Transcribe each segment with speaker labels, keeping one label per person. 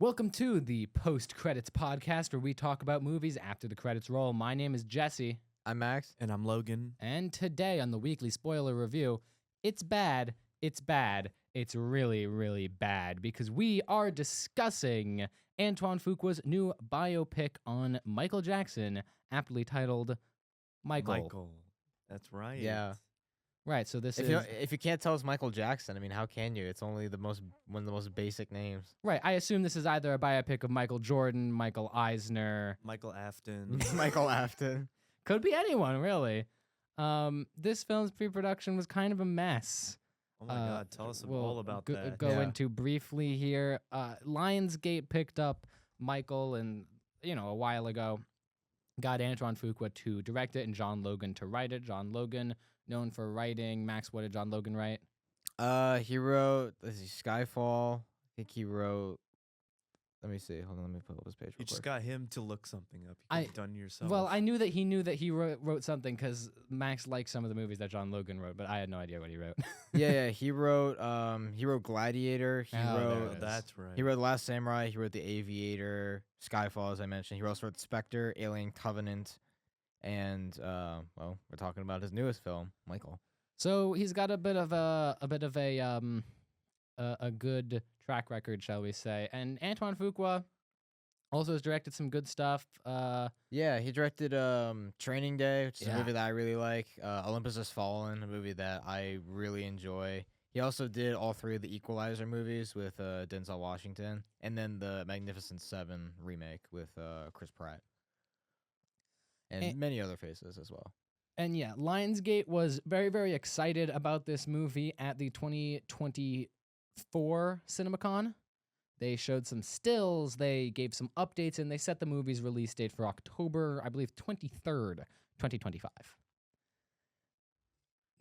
Speaker 1: Welcome to the Post Credits Podcast, where we talk about movies after the credits roll. My name is Jesse,
Speaker 2: I'm Max.
Speaker 3: And I'm Logan.
Speaker 1: and today on the weekly spoiler review, it's bad, it's really, really bad, because we are discussing Antoine Fuqua's new biopic on Michael Jackson, aptly titled Michael.
Speaker 3: That's right.
Speaker 2: Yeah.
Speaker 1: Right, so this
Speaker 2: If
Speaker 1: is...
Speaker 2: if you can't tell it's Michael Jackson, I mean, how can you? It's only one of the most basic names.
Speaker 1: Right, I assume this is either a biopic of Michael Jordan, Michael Eisner,
Speaker 3: Michael Afton.
Speaker 2: Michael Afton.
Speaker 1: could be anyone, really. This film's pre-production was kind of a mess.
Speaker 3: Oh my God, tell us
Speaker 1: we'll
Speaker 3: all about that.
Speaker 1: Go
Speaker 2: Yeah.
Speaker 1: into briefly here. Lionsgate picked up Michael and a while ago, got Antoine Fuqua to direct it and John Logan to write it. John Logan, known for writing. Max, what did John Logan write?
Speaker 2: He wrote Skyfall. I think he wrote. Let me see. Hold on. Let me pull up his page.
Speaker 3: You
Speaker 2: Real
Speaker 3: just
Speaker 2: quick.
Speaker 3: got him to look something up. You could have done yourself.
Speaker 1: Well, I knew that he wrote something because Max liked some of the movies that John Logan wrote, but I had no idea what he wrote.
Speaker 2: yeah. He wrote Gladiator. He
Speaker 1: Oh, there
Speaker 2: wrote.
Speaker 1: it is.
Speaker 3: That's right.
Speaker 2: He wrote The Last Samurai. He wrote The Aviator, Skyfall, as I mentioned. He also wrote Spectre, Alien Covenant, and we're talking about his newest film, Michael.
Speaker 1: So he's got a good track record, shall we say? And Antoine Fuqua also has directed some good stuff.
Speaker 2: Yeah, he directed Training Day, which is
Speaker 1: Yeah.
Speaker 2: a movie that I really like. Olympus Has Fallen, a movie that I really enjoy. He also did all three of the Equalizer movies with Denzel Washington, and then the Magnificent Seven remake with Chris Pratt, and many other faces as well.
Speaker 1: And yeah, Lionsgate was very, very excited about this movie at the 2024 CinemaCon. They showed some stills, they gave some updates, and they set the movie's release date for October, I believe, 23rd, 2025.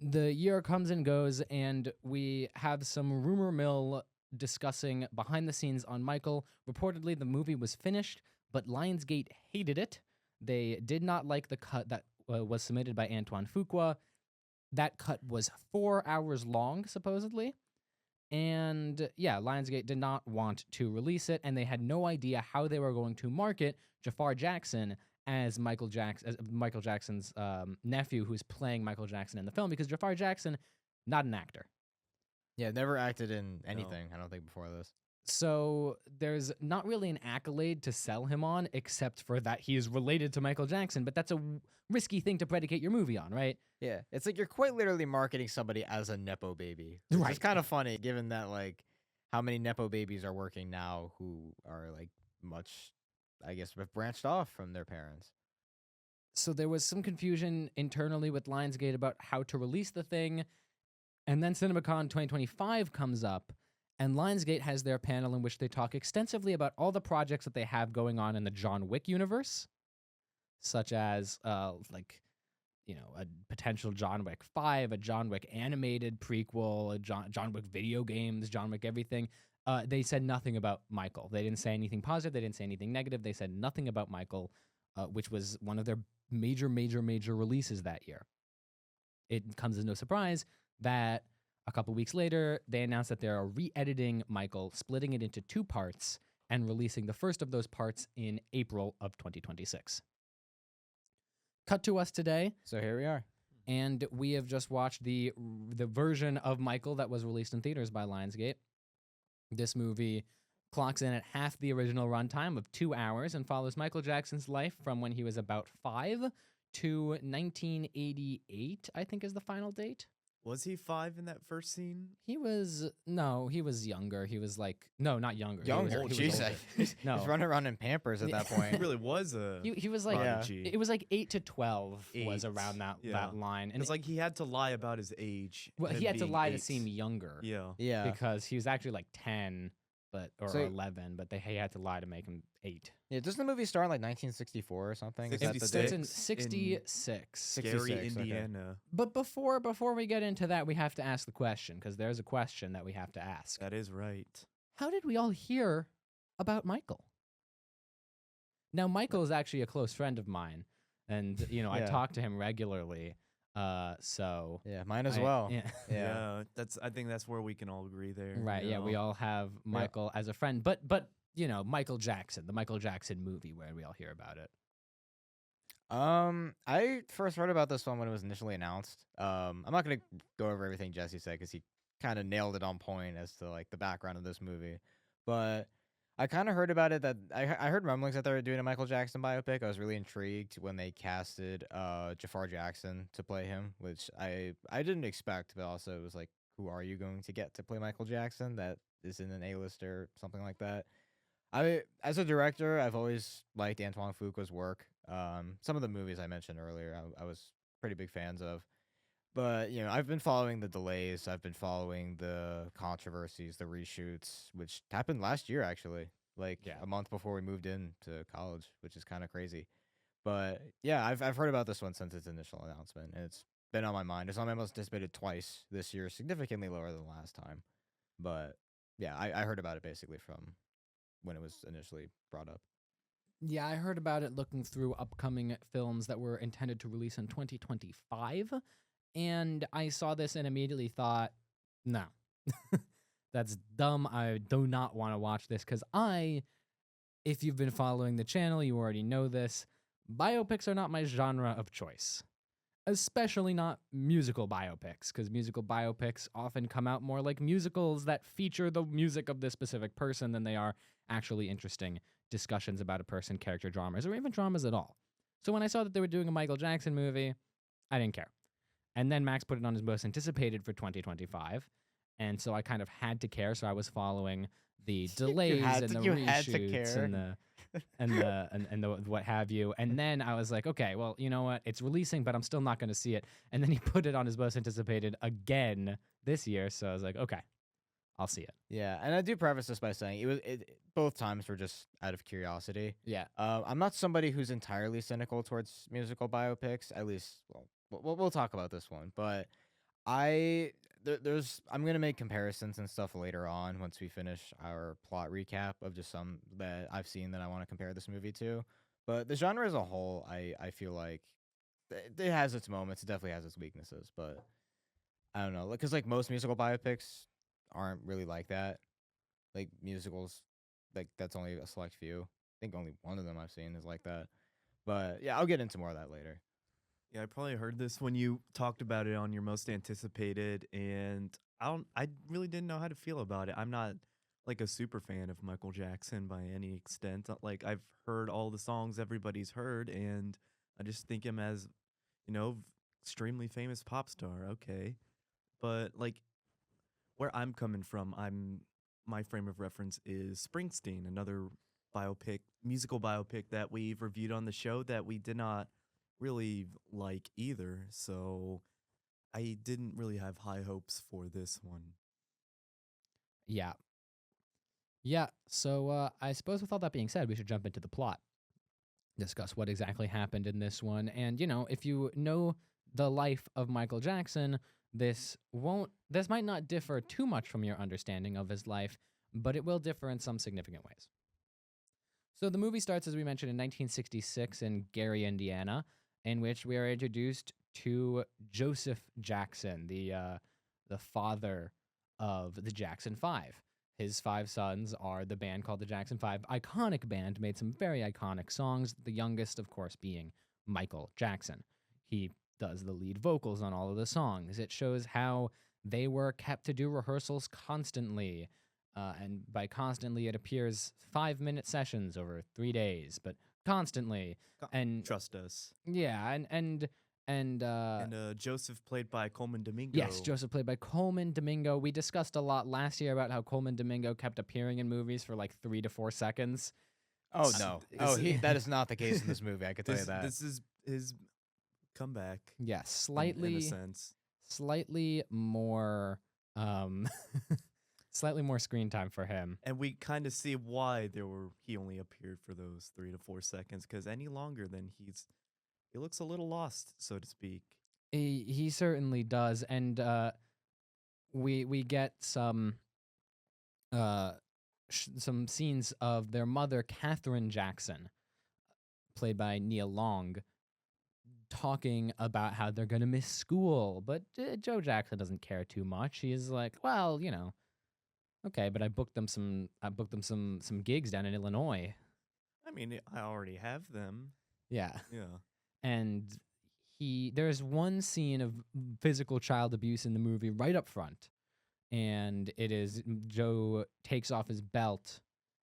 Speaker 1: The year comes and goes, and we have some rumor mill discussing behind the scenes on Michael. Reportedly, the movie was finished, but Lionsgate hated it. They did not like the cut that was submitted by Antoine Fuqua. That cut was 4 hours long, supposedly. And yeah, Lionsgate did not want to release it, and they had no idea how they were going to market Jafar Jackson as Michael Jackson's nephew, who's playing Michael Jackson in the film, because Jafar Jackson, not an actor.
Speaker 2: Yeah, never acted in anything, I don't think, before this.
Speaker 1: So there's not really an accolade to sell him on, except for that he is related to Michael Jackson, but that's a risky thing to predicate your movie on, right?
Speaker 2: Yeah, it's like you're quite literally marketing somebody as a Nepo baby. Which
Speaker 1: Right.
Speaker 2: is kind of funny, given that, like, how many Nepo babies are working now who are, like, much, I guess, branched off from their parents.
Speaker 1: So there was some confusion internally with Lionsgate about how to release the thing, and then CinemaCon 2025 comes up, and Lionsgate has their panel in which they talk extensively about all the projects that they have going on in the John Wick universe, such as, a potential John Wick 5, a John Wick animated prequel, a John Wick video games, John Wick everything. They said nothing about Michael. They didn't say anything positive. They didn't say anything negative. They said nothing about Michael, which was one of their major releases that year. It comes as no surprise that a couple weeks later, they announced that they are re-editing Michael, splitting it into 2 parts, and releasing the first of those parts in April of 2026. Cut to us today,
Speaker 2: So here we are.
Speaker 1: and we have just watched the version of Michael that was released in theaters by Lionsgate. This movie clocks in at half the original runtime of 2 hours and follows Michael Jackson's life from when he was about 5 to 1988, I think is the final date.
Speaker 3: Was he 5 in that first scene?
Speaker 1: He was younger. He was like, no, not younger.
Speaker 2: Younger,
Speaker 1: He was
Speaker 2: jeez.
Speaker 1: older.
Speaker 2: He's
Speaker 1: No.
Speaker 2: running around in Pampers at that
Speaker 3: He
Speaker 2: point.
Speaker 3: really was a.
Speaker 1: He was like,
Speaker 2: Yeah.
Speaker 1: it was like 8 to 12 was
Speaker 3: 8,
Speaker 1: around that
Speaker 3: yeah.
Speaker 1: line. And
Speaker 3: It's like he had to lie about his age.
Speaker 1: well,
Speaker 3: him
Speaker 1: he had to
Speaker 3: being
Speaker 1: lie to
Speaker 3: 8.
Speaker 1: seem younger.
Speaker 3: Yeah.
Speaker 2: Yeah.
Speaker 1: Because he was actually like 10, or
Speaker 2: So-
Speaker 1: 11, but he had to lie to make him 8.
Speaker 2: Yeah, doesn't the movie start in like 1964 or something? Is that the
Speaker 1: It's in
Speaker 2: date?
Speaker 1: 66.
Speaker 3: Scary
Speaker 2: 66, okay.
Speaker 3: Indiana.
Speaker 1: But before we get into that, we have to ask the question, because there's a question that we have to ask.
Speaker 3: That is right.
Speaker 1: How did we all hear about Michael? Now, Michael is actually a close friend of mine, and I
Speaker 2: Yeah.
Speaker 1: talk to him regularly. So
Speaker 2: Yeah, mine as
Speaker 1: I-
Speaker 2: well.
Speaker 1: Yeah.
Speaker 2: Yeah.
Speaker 3: I think that's where we can all agree there.
Speaker 1: Right. Yeah. We
Speaker 3: Yeah.
Speaker 1: all have Michael as a friend, but Michael Jackson, the Michael Jackson movie where we all hear about it.
Speaker 2: I first heard about this one when it was initially announced. I'm not gonna go over everything Jesse said because he kind of nailed it on point as to like the background of this movie. But I kind of heard about it that I heard rumblings that they were doing a Michael Jackson biopic. I was really intrigued when they casted Jafar Jackson to play him, which I didn't expect, but also it was like, who are you going to get to play Michael Jackson that isn't an A-lister, something like that. As a director, I've always liked Antoine Fuqua's work. Some of the movies I mentioned earlier, I was pretty big fans of. But I've been following the delays. I've been following the controversies, the reshoots, which happened last year actually, like
Speaker 1: Yeah.
Speaker 2: a month before we moved into college, which is kind of crazy. But yeah, I've heard about this one since its initial announcement, and it's been on my mind. It's on my most anticipated twice this year, significantly lower than last time. But yeah, I heard about it basically from when it was initially brought up.
Speaker 1: Yeah, I heard about it looking through upcoming films that were intended to release in 2025, and I saw this and immediately thought, no, that's dumb. I do not want to watch this because if you've been following the channel, you already know this. Biopics are not my genre of choice, especially not musical biopics, because musical biopics often come out more like musicals that feature the music of this specific person than they are actually interesting discussions about a person, character dramas, or even dramas at all. So when I saw that they were doing a Michael Jackson movie, I didn't care. And then Max put it on his most anticipated for 2025, and so I kind of had to care. So I was following the delays and the reshoots and the what have you. And then I was like, okay, well, you know what? It's releasing, but I'm still not going to see it. And then he put it on his most anticipated again this year. So I was like, okay, I'll see it.
Speaker 2: Yeah, and I do preface this by saying both times were just out of curiosity.
Speaker 1: Yeah.
Speaker 2: I'm not somebody who's entirely cynical towards musical biopics. At least, well, we'll talk about this one, but I'm gonna make comparisons and stuff later on once we finish our plot recap of just some that I've seen that I want to compare this movie to. But the genre as a whole, I feel like it has its moments. It definitely has its weaknesses, but I don't know, because like most musical biopics aren't really like that. Like musicals, like that's only a select few. I think only one of them I've seen is like that. But yeah, I'll get into more of that later.
Speaker 3: Yeah, I probably heard this when you talked about it on your most anticipated, and I really didn't know how to feel about it. I'm not like a super fan of Michael Jackson by any extent. Like I've heard all the songs everybody's heard, and I just think him as, extremely famous pop star. Okay, but like where I'm coming from, my frame of reference is Springsteen, another musical biopic that we've reviewed on the show that we did not really like either. So I didn't really have high hopes for this one.
Speaker 1: Yeah. Yeah. So I suppose with all that being said, we should jump into the plot, discuss what exactly happened in this one. And, if you know the life of Michael Jackson, this might not differ too much from your understanding of his life, but it will differ in some significant ways. So the movie starts, as we mentioned, in 1966 in Gary, Indiana, in which we are introduced to Joseph Jackson, the father of the Jackson 5. His 5 sons are the band called the Jackson 5, iconic band, made some very iconic songs, the youngest, of course, being Michael Jackson. He does the lead vocals on all of the songs. It shows how they were kept to do rehearsals constantly. And by constantly, it appears 5-minute sessions over 3 days, but constantly. And
Speaker 3: Trust us.
Speaker 1: yeah, and
Speaker 3: Joseph, played by Coleman Domingo.
Speaker 1: yes, Joseph played by Coleman Domingo. We discussed a lot last year about how Coleman Domingo kept appearing in movies for like 3 to 4 seconds.
Speaker 2: Oh no! That is not the case in this movie. I can tell you that.
Speaker 3: This is his comeback.
Speaker 1: Yeah,
Speaker 3: in
Speaker 1: slightly
Speaker 3: a sense.
Speaker 1: slightly more slightly more screen time for him.
Speaker 3: And we kind of see why he only appeared for those 3 to 4 seconds, because any longer then he looks a little lost, so to speak.
Speaker 1: He certainly does, and we get some scenes of their mother, Katherine Jackson, played by Nia Long, talking about how they're gonna miss school, but Joe Jackson doesn't care too much. He's like, well, Okay, but I booked them some gigs down in Illinois.
Speaker 3: I mean, I already have them.
Speaker 1: Yeah.
Speaker 3: Yeah.
Speaker 1: And there's one scene of physical child abuse in the movie right up front. And it is Joe takes off his belt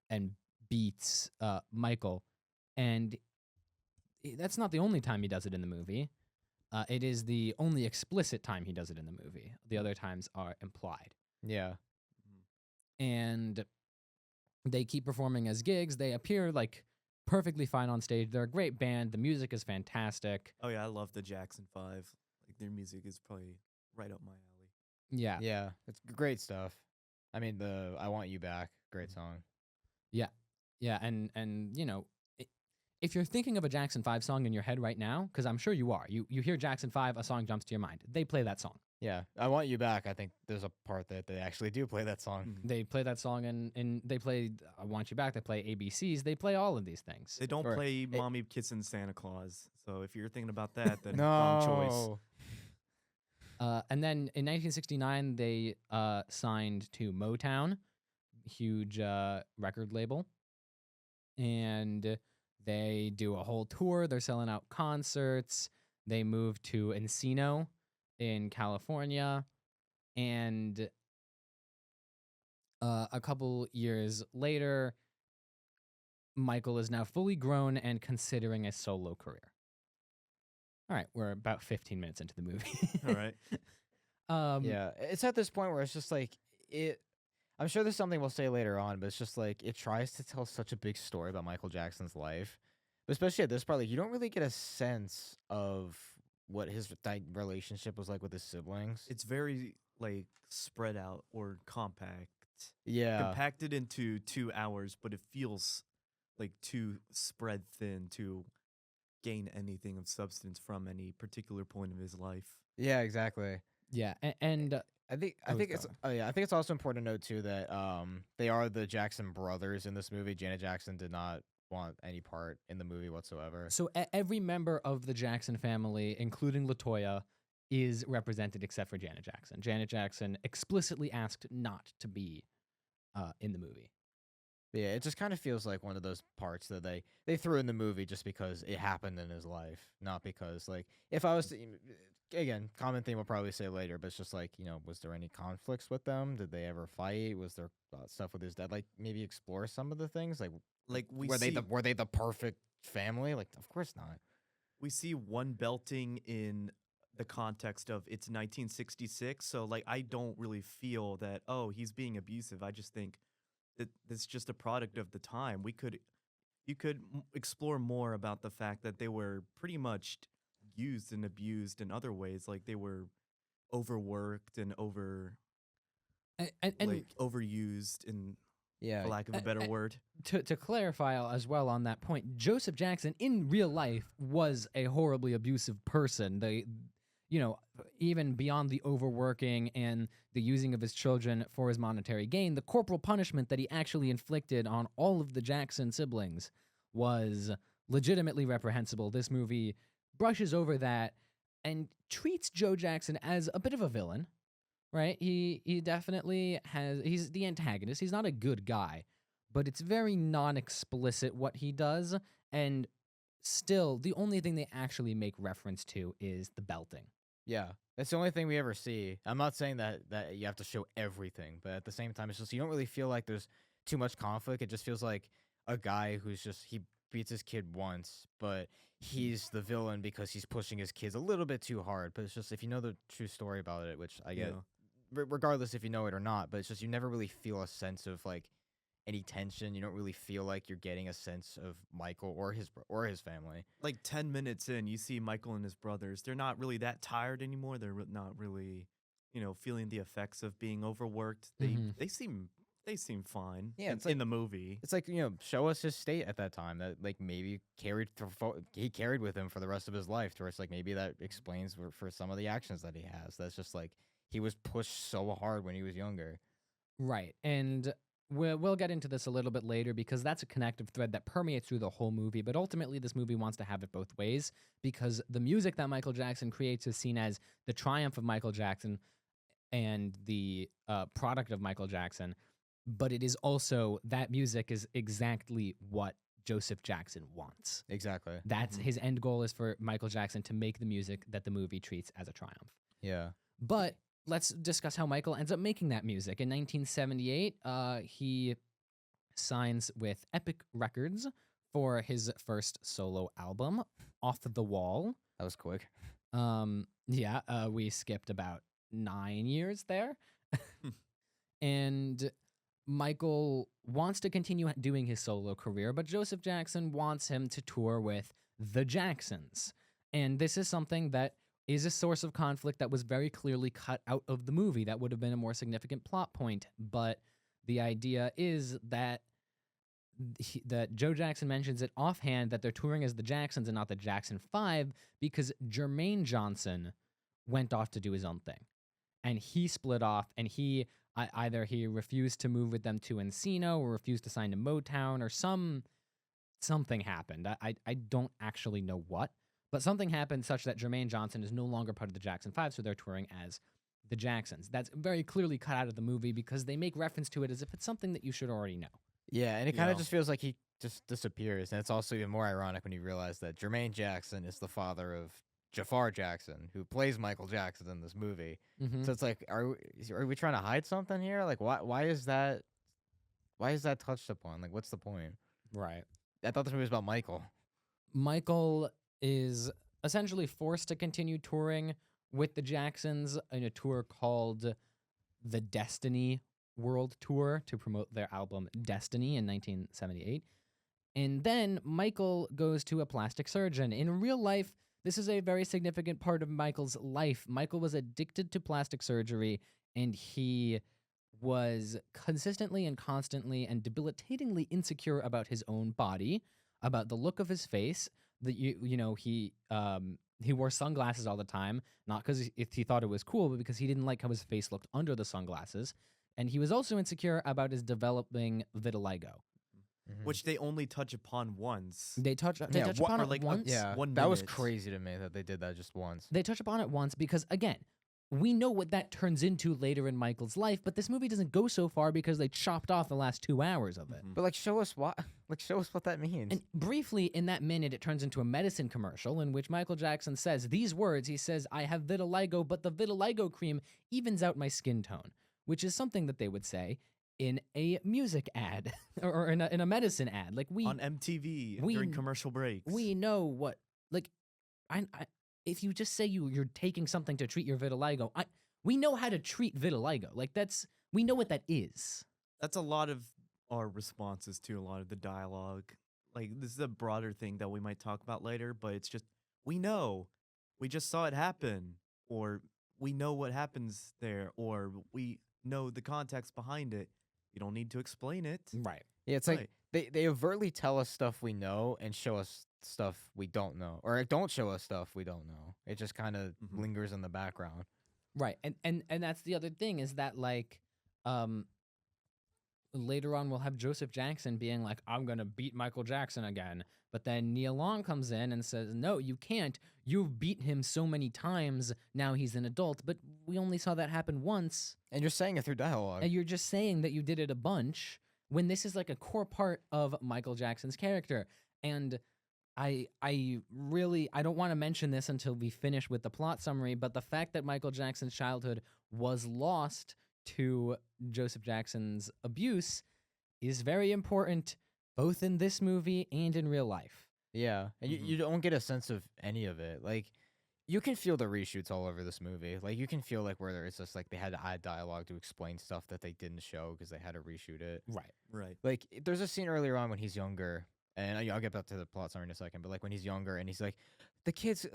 Speaker 1: and beats Michael. And that's not the only time he does it in the movie. It is the only explicit time he does it in the movie. The other times are implied.
Speaker 2: Yeah.
Speaker 1: And they keep performing as gigs. They appear like perfectly fine on stage. They're a great band. The music is fantastic.
Speaker 3: Oh yeah, I love the Jackson 5. Like their music is probably right up my alley.
Speaker 1: Yeah.
Speaker 2: Yeah. It's great stuff. I mean, the I Want You Back, great song.
Speaker 1: Yeah. Yeah, and you know, if you're thinking of a Jackson 5 song in your head right now, because I'm sure you are, you hear Jackson 5, a song jumps to your mind. They play that song.
Speaker 2: Yeah. I Want You Back, I think there's a part that they actually do play that song.
Speaker 1: They play that song, and they play I Want You Back. They play ABCs. They play all of these things.
Speaker 3: They don't
Speaker 2: Or
Speaker 3: play
Speaker 2: it-
Speaker 3: Mommy Kissing Santa Claus. So if you're thinking about that, then wrong choice.
Speaker 2: No.
Speaker 1: And then in 1969, they signed to Motown, huge record label, and they do a whole tour. They're selling out concerts. They moved to Encino in California, and a couple years later, Michael is now fully grown and considering a solo career. All right, we're about 15 minutes into the movie.
Speaker 3: All right.
Speaker 2: Yeah. It's at this point where it's just like it I'm sure there's something we'll say later on, but it's just like it tries to tell such a big story about Michael Jackson's life. But especially at this part, like you don't really get a sense of what his relationship was like with his siblings.
Speaker 3: It's very like spread out or compact.
Speaker 2: Yeah.
Speaker 3: Compacted into 2 hours, but it feels like too spread thin to gain anything of substance from any particular point of his life.
Speaker 2: Yeah, exactly.
Speaker 1: Yeah, and
Speaker 2: I think
Speaker 1: Oh,
Speaker 2: it's
Speaker 1: sorry.
Speaker 2: I think it's also important to note too that they are the Jackson brothers in this movie. Janet Jackson did not want any part in the movie whatsoever.
Speaker 1: so every member of the Jackson family, including Latoya, is represented except for Janet Jackson. Janet Jackson explicitly asked not to be in the movie.
Speaker 2: Yeah, it just kind of feels like one of those parts that they threw in the movie just because it happened in his life, not because like if I was to again, common theme we'll probably say later, but it's just like, was there any conflicts with them? Did they ever fight? Was there stuff with his dad? Like maybe explore some of the things like
Speaker 3: We
Speaker 2: were
Speaker 3: see
Speaker 2: they the perfect family? Like of course not.
Speaker 3: we see one belting in the context of it's 1966, so like I don't really feel that he's being abusive. I just think that it's just a product of the time. You could explore more about the fact that they were pretty much used and abused in other ways, like they were overworked and
Speaker 1: And
Speaker 3: like overused, in
Speaker 2: Yeah.
Speaker 3: for lack of a better word.
Speaker 1: to clarify as well on that point, Joseph Jackson in real life was a horribly abusive person. They, even beyond the overworking and the using of his children for his monetary gain, the corporal punishment that he actually inflicted on all of the Jackson siblings was legitimately reprehensible. This movie brushes over that and treats Joe Jackson as a bit of a villain. Right? He definitely he's the antagonist. He's not a good guy, but it's very non-explicit what he does, and still the only thing they actually make reference to is the belting.
Speaker 2: Yeah, that's the only thing we ever see. I'm not saying that you have to show everything, but at the same time, it's just you don't really feel like there's too much conflict. It just feels like a guy who's just he beats his kid once, but he's the villain because he's pushing his kids a little bit too hard. But it's just if you know the true story about it, which I get, regardless if you know it or not, but it's just you never really feel a sense of like any tension. You don't really feel like you're getting a sense of Michael or his family.
Speaker 3: Like 10 minutes in, you see Michael and his brothers. They're not really that tired anymore. They're not really, feeling the effects of being overworked.
Speaker 1: Mhm.
Speaker 3: They seem fine.
Speaker 2: Yeah, it's
Speaker 3: in the movie.
Speaker 2: It's like show us his state at that time that like maybe he carried with him for the rest of his life. To where it's like maybe that explains for some of the actions that he has. That's just like he was pushed so hard when he was younger.
Speaker 1: Right. And we'll get into this a little bit later because that's a connective thread that permeates through the whole movie. But ultimately, this movie wants to have it both ways because the music that Michael Jackson creates is seen as the triumph of Michael Jackson and the product of Michael Jackson. but it is also that music is exactly what Joseph Jackson wants.
Speaker 2: Exactly.
Speaker 1: That's
Speaker 3: Mhm.
Speaker 1: his end goal is for Michael Jackson to make the music that the movie treats as a triumph.
Speaker 2: Yeah.
Speaker 1: But let's discuss how Michael ends up making that music. In 1978, he signs with Epic Records for his first solo album, Off the Wall.
Speaker 2: That was quick.
Speaker 1: We skipped about 9 years there.
Speaker 3: Hmm.
Speaker 1: And Michael wants to continue doing his solo career, but Joseph Jackson wants him to tour with the Jacksons. And this is something that is a source of conflict that was very clearly cut out of the movie. That would have been a more significant plot point. But the idea is that that Joe Jackson mentions it offhand that they're touring as the Jacksons and not the Jackson 5 because Jermaine Johnson went off to do his own thing. And he split off, and either he refused to move with them to Encino or refused to sign to Motown, or something happened. I don't actually know what, but something happened such that Jermaine Johnson is no longer part of the Jackson 5, so they're touring as the Jacksons. That's very clearly cut out of the movie because they make reference to it as if it's something that you should already know.
Speaker 2: Yeah, and it kind
Speaker 3: Yeah.
Speaker 2: of just feels like he just disappears, and it's also even more ironic when you realize that Jermaine Jackson is the father of Jafar Jackson, who plays Michael Jackson in this movie.
Speaker 1: Mhm.
Speaker 2: So it's like, are we trying to hide something here? Like, why is that touched upon? Like, what's the point?
Speaker 1: Right.
Speaker 2: I thought this movie was about Michael.
Speaker 1: Michael is essentially forced to continue touring with the Jacksons in a tour called the Destiny World Tour to promote their album Destiny in 1978. And then Michael goes to a plastic surgeon. In real life, this is a very significant part of Michael's life. Michael was addicted to plastic surgery, and he was consistently and constantly and debilitatingly insecure about his own body, about the look of his face. He wore sunglasses all the time, not because he thought it was cool, but because he didn't like how his face looked under the sunglasses. And he was also insecure about his developing vitiligo.
Speaker 2: Mhm.
Speaker 3: Which they only touch upon once.
Speaker 1: They touch
Speaker 2: Yeah,
Speaker 1: upon
Speaker 3: or
Speaker 1: it
Speaker 3: like a-
Speaker 1: once.
Speaker 2: Yeah,
Speaker 3: 1
Speaker 2: that was
Speaker 3: minute.
Speaker 2: crazy to me that they did that just once.
Speaker 1: They touch upon it once because, again, we know what that turns into later in Michael's life, but this movie doesn't go so far because they chopped off the last 2 hours of it.
Speaker 3: Mhm.
Speaker 2: But show us what that means.
Speaker 1: And briefly, in that minute, it turns into a medicine commercial in which Michael Jackson says these words. He says, "I have vitiligo, but the vitiligo cream evens out my skin tone," which is something that they would say in a music ad or in a medicine ad. Like
Speaker 3: On MTV
Speaker 1: we-
Speaker 3: during commercial breaks.
Speaker 1: we know what, like, I if you just say you're taking something to treat your vitiligo, we know how to treat vitiligo. Like we know what that is.
Speaker 3: That's a lot of our responses to a lot of the dialogue. Like, this is a broader thing that we might talk about later, but it's just, we know. We just saw it happen. Or we know what happens there. Or we know the context behind it. You don't need to explain it.
Speaker 1: Right.
Speaker 2: Yeah, it's like they overtly tell us stuff we know and show us stuff we don't know, or don't show us stuff we don't know. It just kind of
Speaker 3: Mhm.
Speaker 2: lingers in the background.
Speaker 1: Right. And that's the other thing is that later on we'll have Joseph Jackson being like, "I'm going to beat Michael Jackson again." But then Nia Long comes in and says, "No, you can't. You've beat him so many times. Now he's an adult." But we only saw that happen once.
Speaker 2: And you're saying it through dialogue.
Speaker 1: And you're just saying that you did it a bunch when this is like a core part of Michael Jackson's character. And I don't want to mention this until we finish with the plot summary, but the fact that Michael Jackson's childhood was lost to Joseph Jackson's abuse is very important both in this movie and in real life.
Speaker 2: Yeah, and
Speaker 3: Mhm.
Speaker 2: you don't get a sense of any of it. Like, you can feel the reshoots all over this movie. Like, you can feel like where it's just like they had to add dialogue to explain stuff that they didn't show because they had to reshoot it.
Speaker 1: Right.
Speaker 3: Right.
Speaker 2: Like, there's a scene earlier on when he's younger, and I'll get back to the plot summary in a second. But like when he's younger and he's like, the kids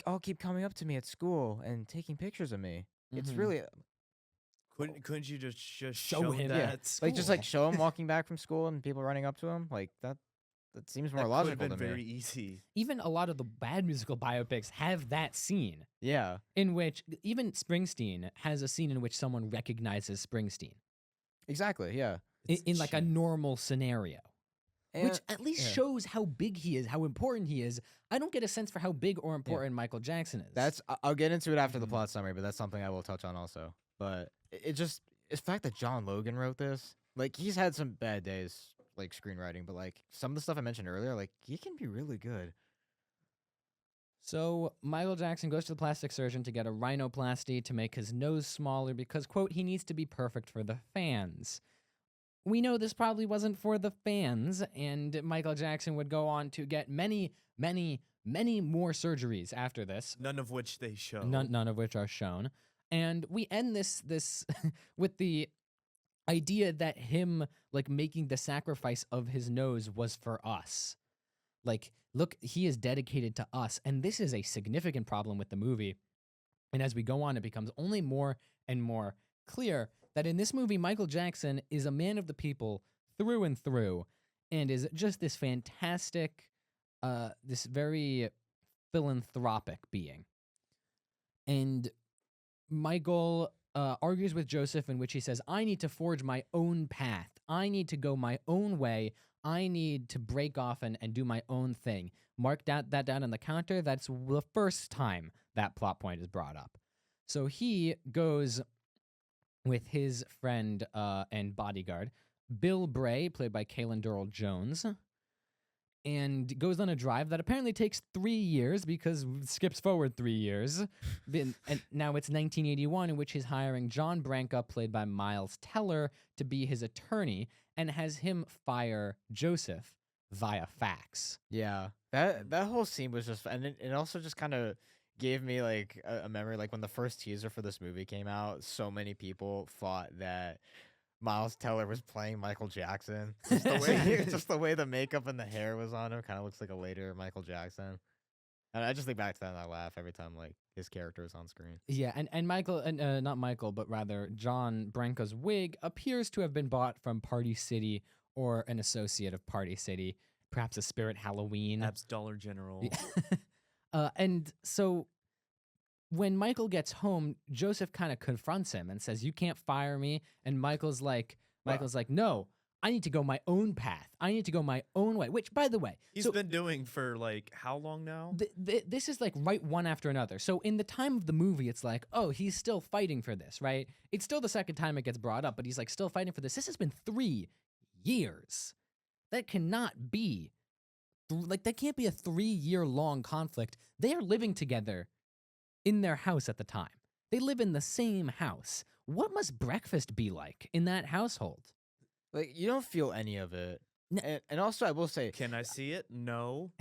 Speaker 2: all keep coming up to me at school and taking pictures of me. It's
Speaker 1: Mhm.
Speaker 2: really
Speaker 3: Couldn't you just
Speaker 1: Show him
Speaker 3: that
Speaker 1: that.
Speaker 3: at school?
Speaker 2: like just like show him walking back from school and people running up to him. Like that seems more
Speaker 3: that
Speaker 2: logical
Speaker 3: could
Speaker 2: to
Speaker 3: have been
Speaker 2: me.
Speaker 3: very easy.
Speaker 1: Even a lot of the bad musical biopics have that scene
Speaker 2: Yeah.
Speaker 1: in which even Springsteen has a scene in which someone recognizes Springsteen
Speaker 2: Exactly. Yeah.
Speaker 1: in like a normal scenario. Which
Speaker 2: And-
Speaker 1: at least
Speaker 2: yeah.
Speaker 1: shows how big he is, how important he is. I don't get a sense for how big or important Michael Jackson is.
Speaker 2: I'll get into it after the
Speaker 3: Mhm.
Speaker 2: plot summary, but that's something I will touch on also. But it's the fact that John Logan wrote this. Like he's had some bad days, like screenwriting, but like some of the stuff I mentioned earlier, like he can be really good.
Speaker 1: So Michael Jackson goes to the plastic surgeon to get a rhinoplasty to make his nose smaller because, quote, he needs to be perfect for the fans. We know this probably wasn't for the fans, and Michael Jackson would go on to get many, many, many more surgeries after this,
Speaker 3: None of which they show.
Speaker 1: none of which are shown. And we end this with the idea that him like making the sacrifice of his nose was for us. Like, look, he is dedicated to us, and this is a significant problem with the movie. And as we go on, it becomes only more and more clear that in this movie, Michael Jackson is a man of the people through and through, and is just this fantastic, this very philanthropic being. And Michael argues with Joseph, in which he says, I need to forge my own path. I need to go my own way. I need to break off and do my own thing. Mark that down on the counter. That's the first time that plot point is brought up. So he goes with his friend and bodyguard, Bill Bray, played by Kalen Durrell Jones, and goes on a drive that apparently takes 3 years because it skips forward 3 years. And now it's 1981, in which he's hiring John Branca, played by Miles Teller, to be his attorney, and has him fire Joseph via fax.
Speaker 2: Yeah, that whole scene was just, and it also just kind of gave me like a memory, like when the first teaser for this movie came out, so many people thought that Miles Teller was playing Michael Jackson. Just the way, just the way the makeup and the hair was on him, kind of looks like a later Michael Jackson. And I just think back to that and I laugh every time like his character is on screen.
Speaker 1: Yeah, and Michael, and not Michael, but rather John Branca's wig appears to have been bought from Party City or an associate of Party City, perhaps a Spirit Halloween.
Speaker 3: Abs Dollar General.
Speaker 1: And so when Michael gets home, Joseph kind of confronts him and says, "You can't fire me." And Michael's like, "No, I need to go my own path. I need to go my own way." Which, by the way,
Speaker 3: He's been doing for like how long now?
Speaker 1: this is like right one after another. So in the time of the movie, it's like, oh, he's still fighting for this, right? It's still the second time it gets brought up, but he's like still fighting for this. This has been 3 years. That cannot be, like, that can't be a 3-year long conflict. They are living together in their house at the time. They live in the same house. What must breakfast be like in that household?
Speaker 2: Like you don't feel any of it.
Speaker 1: N-
Speaker 2: And also, I will say,
Speaker 3: Can I see it? No.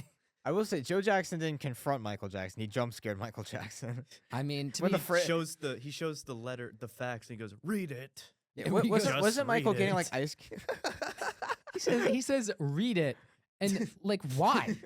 Speaker 2: I will say, Joe Jackson didn't confront Michael Jackson. He jump scared Michael Jackson.
Speaker 1: I mean, to
Speaker 2: When
Speaker 1: me,
Speaker 2: the
Speaker 3: He shows the letter, the fax, and he goes, "Read it."
Speaker 2: Yeah,
Speaker 1: He goes,
Speaker 3: "Just
Speaker 2: wasn't Michael
Speaker 3: read
Speaker 2: getting
Speaker 3: it."
Speaker 2: like ice cube?
Speaker 1: he says, read it. And like, why?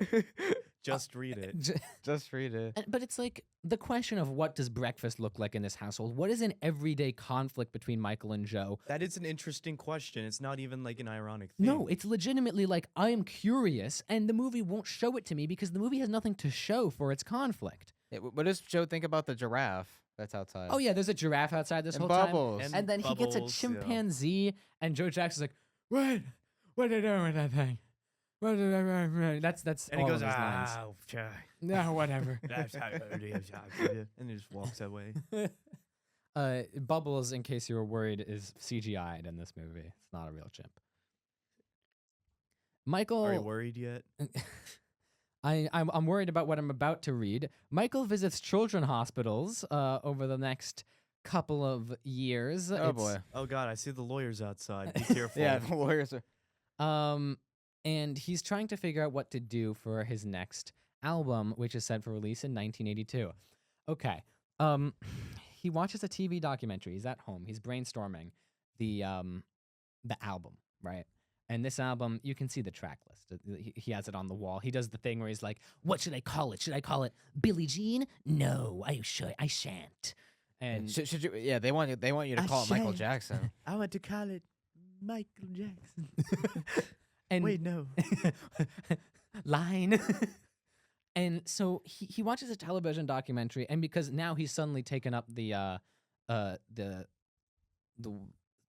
Speaker 3: Just read it.
Speaker 2: Just read it.
Speaker 1: But it's like the question of what does breakfast look like in this household? What is an everyday conflict between Michael and Joe?
Speaker 3: That is an interesting question. It's not even like an ironic thing.
Speaker 1: No, it's legitimately like, I am curious, and the movie won't show it to me because the movie has nothing to show for its conflict.
Speaker 2: Yeah, what does Joe think about the giraffe that's outside?
Speaker 1: Oh yeah, there's a giraffe outside this
Speaker 2: And
Speaker 1: whole
Speaker 2: Bubbles.
Speaker 1: time. And then he gets a
Speaker 3: Bubbles, yeah.
Speaker 1: chimpanzee, and Joe Jackson's like, what are you doing with that thing? That's
Speaker 3: And
Speaker 1: all
Speaker 3: he goes,
Speaker 1: of his lines. No, whatever.
Speaker 3: That's how it is. And he just walks away.
Speaker 1: Bubbles, in case you were worried, is CGI'd in this movie. It's not a real chimp. Michael,
Speaker 3: Are you worried yet?
Speaker 1: I'm worried about what I'm about to read. Michael visits children hospitals over the next couple of years.
Speaker 2: Oh boy.
Speaker 3: Oh God, I see the lawyers outside. Be careful.
Speaker 2: Yeah, the lawyers are.
Speaker 1: And he's trying to figure out what to do for his next album, which is set for release in 1982. Okay. He watches a TV documentary. He's at home. He's brainstorming the album, right? And this album, you can see the track list. He has it on the wall. He does the thing where he's like, "What should I call it? Should I call it Billie Jean? No, I shan't." And
Speaker 2: Should you? Yeah, they want you to
Speaker 3: I
Speaker 2: call it Michael
Speaker 3: shan't.
Speaker 2: Jackson.
Speaker 3: I want to call it Michael Jackson.
Speaker 1: and
Speaker 3: Wait, no.
Speaker 1: line. And so he watches a television documentary, and because now he's suddenly taken up the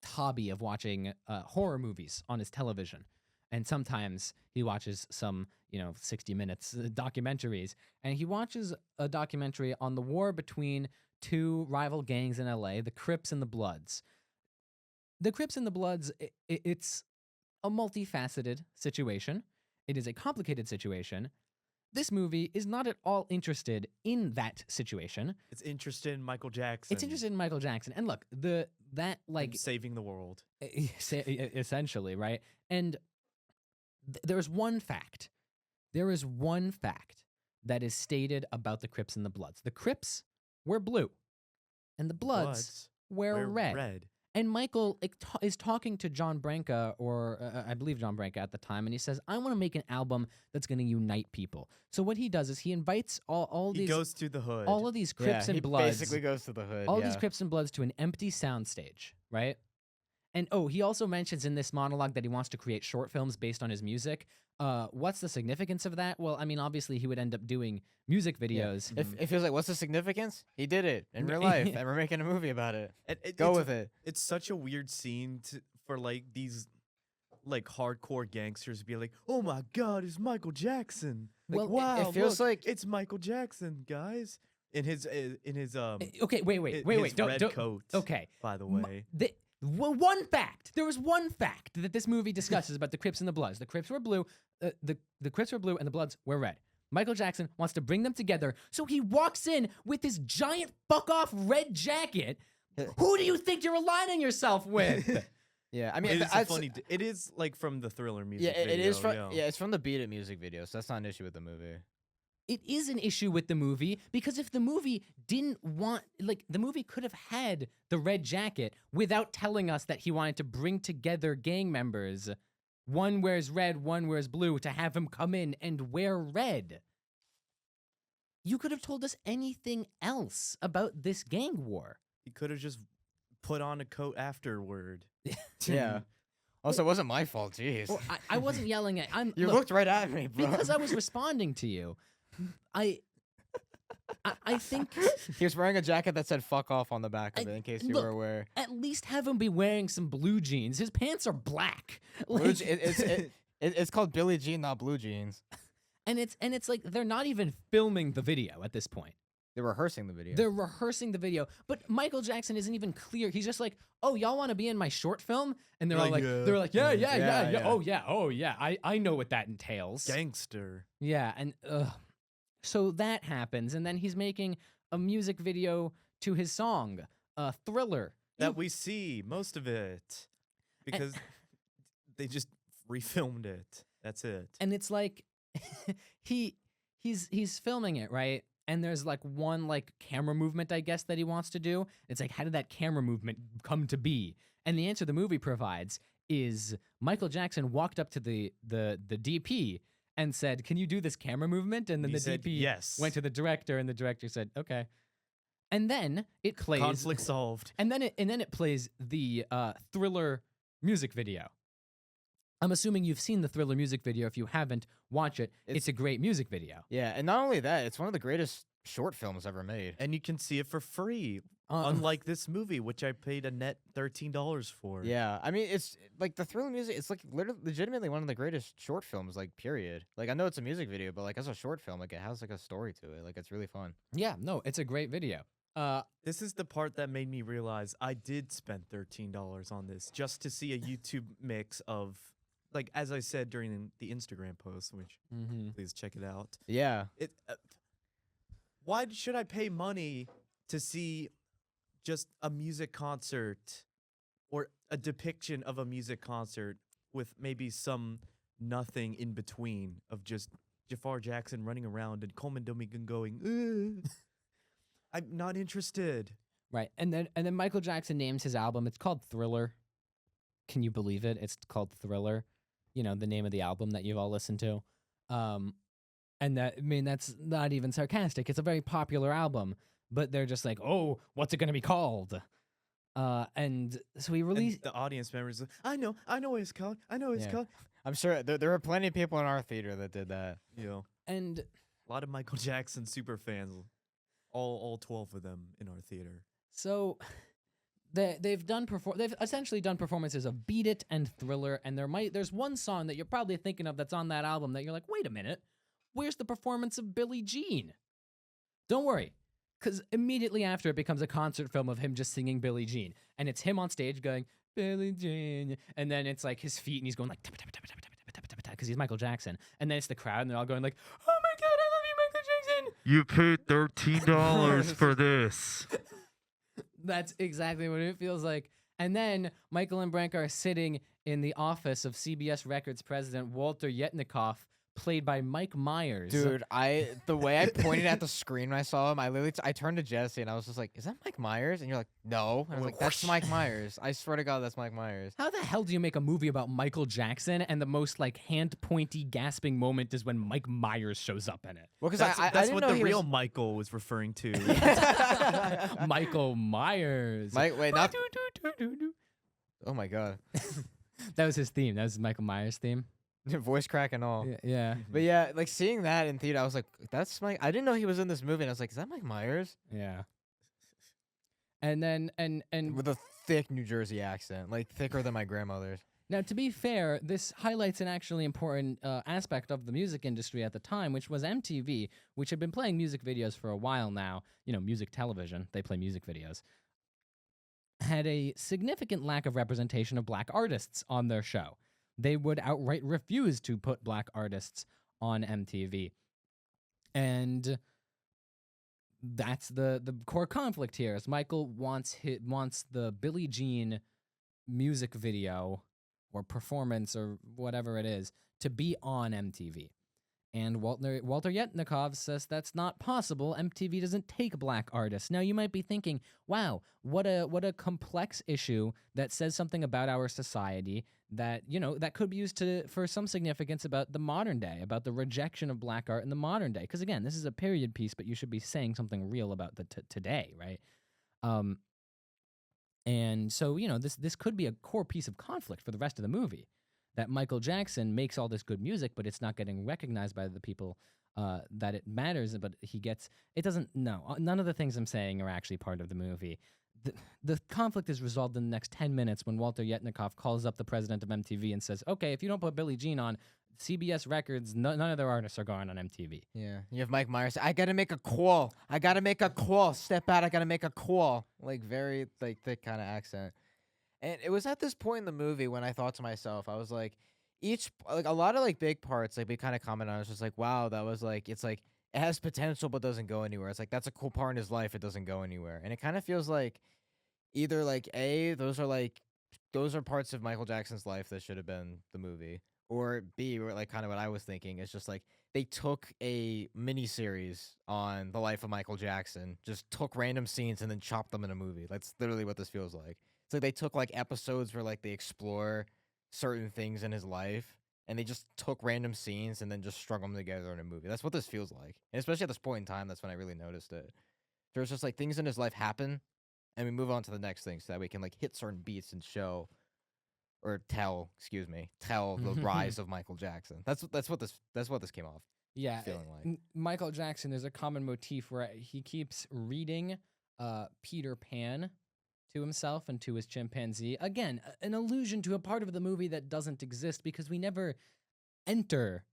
Speaker 1: hobby of watching horror movies on his television, and sometimes he watches some 60 Minutes documentaries, and he watches a documentary on the war between 2 rival gangs in LA, the Crips and the Bloods. The Crips and the Bloods, it's a multifaceted situation. It is a complicated situation. This movie is not at all interested in that situation.
Speaker 3: It's interested in Michael Jackson.
Speaker 1: It's interested in Michael Jackson. And look, that
Speaker 3: and saving the world.
Speaker 1: essentially, right? And there is one fact. There is one fact that is stated about the Crips and the Bloods. The Crips were blue, and the Bloods were red. And Michael is talking to John Branca, or I believe John Branca at the time, and he says, I want to make an album that's going to unite people. So what he does is he invites all these...
Speaker 3: He goes to the hood.
Speaker 1: All of these Crips and Bloods...
Speaker 2: He basically goes to the hood,
Speaker 1: all these Crips and Bloods to an empty soundstage, right? And he also mentions in this monologue that he wants to create short films based on his music. What's the significance of that? Well, I mean, obviously he would end up doing music videos.
Speaker 2: Yeah. If he was like, what's the significance? He did it in real life, and we're making a movie about it. Go with it.
Speaker 3: It's such a weird scene for like these like hardcore gangsters to be like, oh my God, it's Michael Jackson. Like,
Speaker 1: Well,
Speaker 3: wow,
Speaker 2: it feels
Speaker 3: look,
Speaker 2: like
Speaker 3: it's Michael Jackson, guys. In his
Speaker 1: Okay, wait.
Speaker 3: his
Speaker 1: Don't,
Speaker 3: red coat.
Speaker 1: Okay.
Speaker 3: By the way.
Speaker 1: One fact. There was one fact that this movie discusses about the Crips and the Bloods. The Crips were blue. The Crips were blue, and the Bloods were red. Michael Jackson wants to bring them together, so he walks in with this giant fuck-off red jacket. Who do you think you're aligning yourself with?
Speaker 2: Yeah, I mean,
Speaker 3: it is funny. It is like from the Thriller music.
Speaker 2: Yeah, it
Speaker 3: video,
Speaker 2: is from. Yeah, it's from the Beat It music video, so that's not an issue with the movie.
Speaker 1: It is an issue with the movie because if the movie didn't want, like, the movie could have had the red jacket without telling us that he wanted to bring together gang members. One wears red, one wears blue, to have him come in and wear red. You could have told us anything else about this gang war.
Speaker 3: He could have just put on a coat afterward.
Speaker 2: Yeah. Also, it wasn't my fault. Jeez.
Speaker 1: Well, I wasn't yelling at
Speaker 2: you.
Speaker 1: Look,
Speaker 2: Looked right at me, bro.
Speaker 1: because I was responding to you. I think
Speaker 2: He was wearing a jacket that said "fuck off" on the back of it, in case you were aware.
Speaker 1: at least have him be wearing some blue jeans. His pants are black.
Speaker 2: Blue it's called Billie Jean, not blue jeans.
Speaker 1: And it's like they're not even filming the video at this point.
Speaker 2: They're rehearsing the video.
Speaker 1: They're rehearsing the video, but Michael Jackson isn't even clear. He's just like, "Oh, y'all want to be in my short film?" And they're all like,
Speaker 2: Yeah.
Speaker 1: "Oh yeah, I know what that entails."
Speaker 3: Gangster.
Speaker 1: Yeah, and so that happens, and then he's making a music video to his song, Thriller.
Speaker 3: That we see most of it because they just refilmed it. That's it.
Speaker 1: And it's like he's filming it, right? And there's like one like camera movement, I guess, that he wants to do. It's like, how did that camera movement come to be? And the answer the movie provides is Michael Jackson walked up to the DP and said, "Can you do this camera movement?" And then
Speaker 3: He
Speaker 1: the
Speaker 3: said,
Speaker 1: DP
Speaker 3: yes.
Speaker 1: went to the director, and the director said, "Okay." And then it plays
Speaker 3: Conflict solved.
Speaker 1: And then it plays the Thriller music video. I'm assuming you've seen the Thriller music video. If you haven't, watch it. It's a great music video.
Speaker 2: Yeah, and not only that, it's one of the greatest short films ever made.
Speaker 3: And you can see it for free. Unlike this movie, which I paid a net $13 for.
Speaker 2: Yeah, I mean, it's like the Thriller music. It's like legitimately one of the greatest short films, like period. Like I know it's a music video, but like as a short film, like it has like a story to it. Like it's really fun.
Speaker 1: Yeah, no, it's a great video.
Speaker 3: This is the part that made me realize I did spend $13 on this just to see a YouTube mix of, like, as I said during the Instagram post, which please check it out.
Speaker 2: Yeah.
Speaker 3: Why should I pay money to see just a music concert or a depiction of a music concert with maybe some nothing in between of just Jafar Jackson running around and Coleman Domingan going, "Ugh." I'm not interested.
Speaker 1: Right, and then Michael Jackson names his album. It's called Thriller. Can you believe it? It's called Thriller. You know, the name of the album that you've all listened to. And that, I mean, that's not even sarcastic. It's a very popular album, but they're just like, "Oh, what's it going to be called?" And so he released.
Speaker 3: And the audience members, I know what it's called. I know what it's called.
Speaker 2: I'm sure there were plenty of people in our theater that did that.
Speaker 3: You know,
Speaker 1: and
Speaker 3: a lot of Michael Jackson super fans, all 12 of them in our theater.
Speaker 1: So they've essentially done performances of Beat It and Thriller, and there's one song that you're probably thinking of that's on that album that you're like, "Wait a minute, where's the performance of Billie Jean?" Don't worry, Because immediately after, it becomes a concert film of him just singing Billie Jean. And it's him on stage going, Billie Jean. And then it's like his feet, and he's going like, because he's Michael Jackson. And then it's the crowd, and they're all going like, oh my God, I love you, Michael Jackson.
Speaker 3: You paid $13 for this.
Speaker 1: That's exactly what it feels like. And then Michael and Branka are sitting in the office of CBS Records president Walter Yetnikoff, played by Mike Myers.
Speaker 2: Dude, the way I pointed at the screen when I saw him, I turned to Jesse and I was just like, "Is that Mike Myers?" And you're like, "No." And I was like, "That's Mike Myers. I swear to God, that's Mike Myers."
Speaker 1: How the hell do you make a movie about Michael Jackson and the most like hand pointy gasping moment is when Mike Myers shows up in it?
Speaker 2: Well, because
Speaker 3: That's,
Speaker 2: I
Speaker 3: that's
Speaker 2: didn't
Speaker 3: what
Speaker 2: know
Speaker 3: the
Speaker 2: he
Speaker 3: real
Speaker 2: was,
Speaker 3: Michael was referring to.
Speaker 1: Michael Myers.
Speaker 2: wait, not. Oh my God,
Speaker 1: That was his theme. That was Michael Myers' theme.
Speaker 2: voice crack and all.
Speaker 1: Yeah.
Speaker 2: But yeah, like seeing that in theater, I was like, "That's Mike." I didn't know he was in this movie, and I was like, "Is that Mike Myers?"
Speaker 1: Yeah. And then and
Speaker 2: With a thick New Jersey accent, like thicker than my grandmother's.
Speaker 1: now, to be fair, this highlights an actually important aspect of the music industry at the time, which was MTV, which had been playing music videos for a while now. You know, music television. They play music videos. Had a significant lack of representation of black artists on their show. They would outright refuse to put black artists on MTV. And that's the core conflict here. Is Michael wants the Billie Jean music video or performance or whatever it is to be on MTV. And Walter Yetnikoff says that's not possible. MTV doesn't take black artists. Now you might be thinking, wow, what a complex issue that says something about our society that, you know, that could be used for some significance about the modern day, about the rejection of black art in the modern day. Because again, this is a period piece, but you should be saying something real about the today, right? And so, you know, this could be a core piece of conflict for the rest of the movie. That Michael Jackson makes all this good music, but it's not getting recognized by the people that it matters. But it doesn't. No, none of the things I'm saying are actually part of the movie. The conflict is resolved in the next 10 minutes when Walter Yetnikoff calls up the president of MTV and says, "Okay, if you don't put Billie Jean on CBS Records, none of their artists are going on MTV."
Speaker 2: Yeah, you have Mike Myers. I gotta make a call. Step out. I gotta make a call. Like very like thick kind of accent. And it was at this point in the movie when I thought to myself, I was like, a lot of like big parts, like we kind of commented on. I was just like, wow, that was like, it's like it has potential but doesn't go anywhere. It's like that's a cool part in his life. It doesn't go anywhere, and it kind of feels like either like those are parts of Michael Jackson's life that should have been the movie, or B, or like kind of what I was thinking. It's just like they took a mini series on the life of Michael Jackson, just took random scenes and then chopped them in a movie. That's literally what this feels like. It's like they took like episodes where like they explore certain things in his life, and they just took random scenes and then just strung them together in a movie. That's what this feels like. And especially at this point in time, that's when I really noticed it. There's just like things in his life happen, and we move on to the next thing so that we can like hit certain beats and tell the rise of Michael Jackson. That's what this came off.
Speaker 1: Yeah,
Speaker 2: feeling like.
Speaker 1: Michael Jackson, there's a common motif where he keeps reading Peter Pan to himself and to his chimpanzee. Again, an allusion to a part of the movie that doesn't exist because we never enter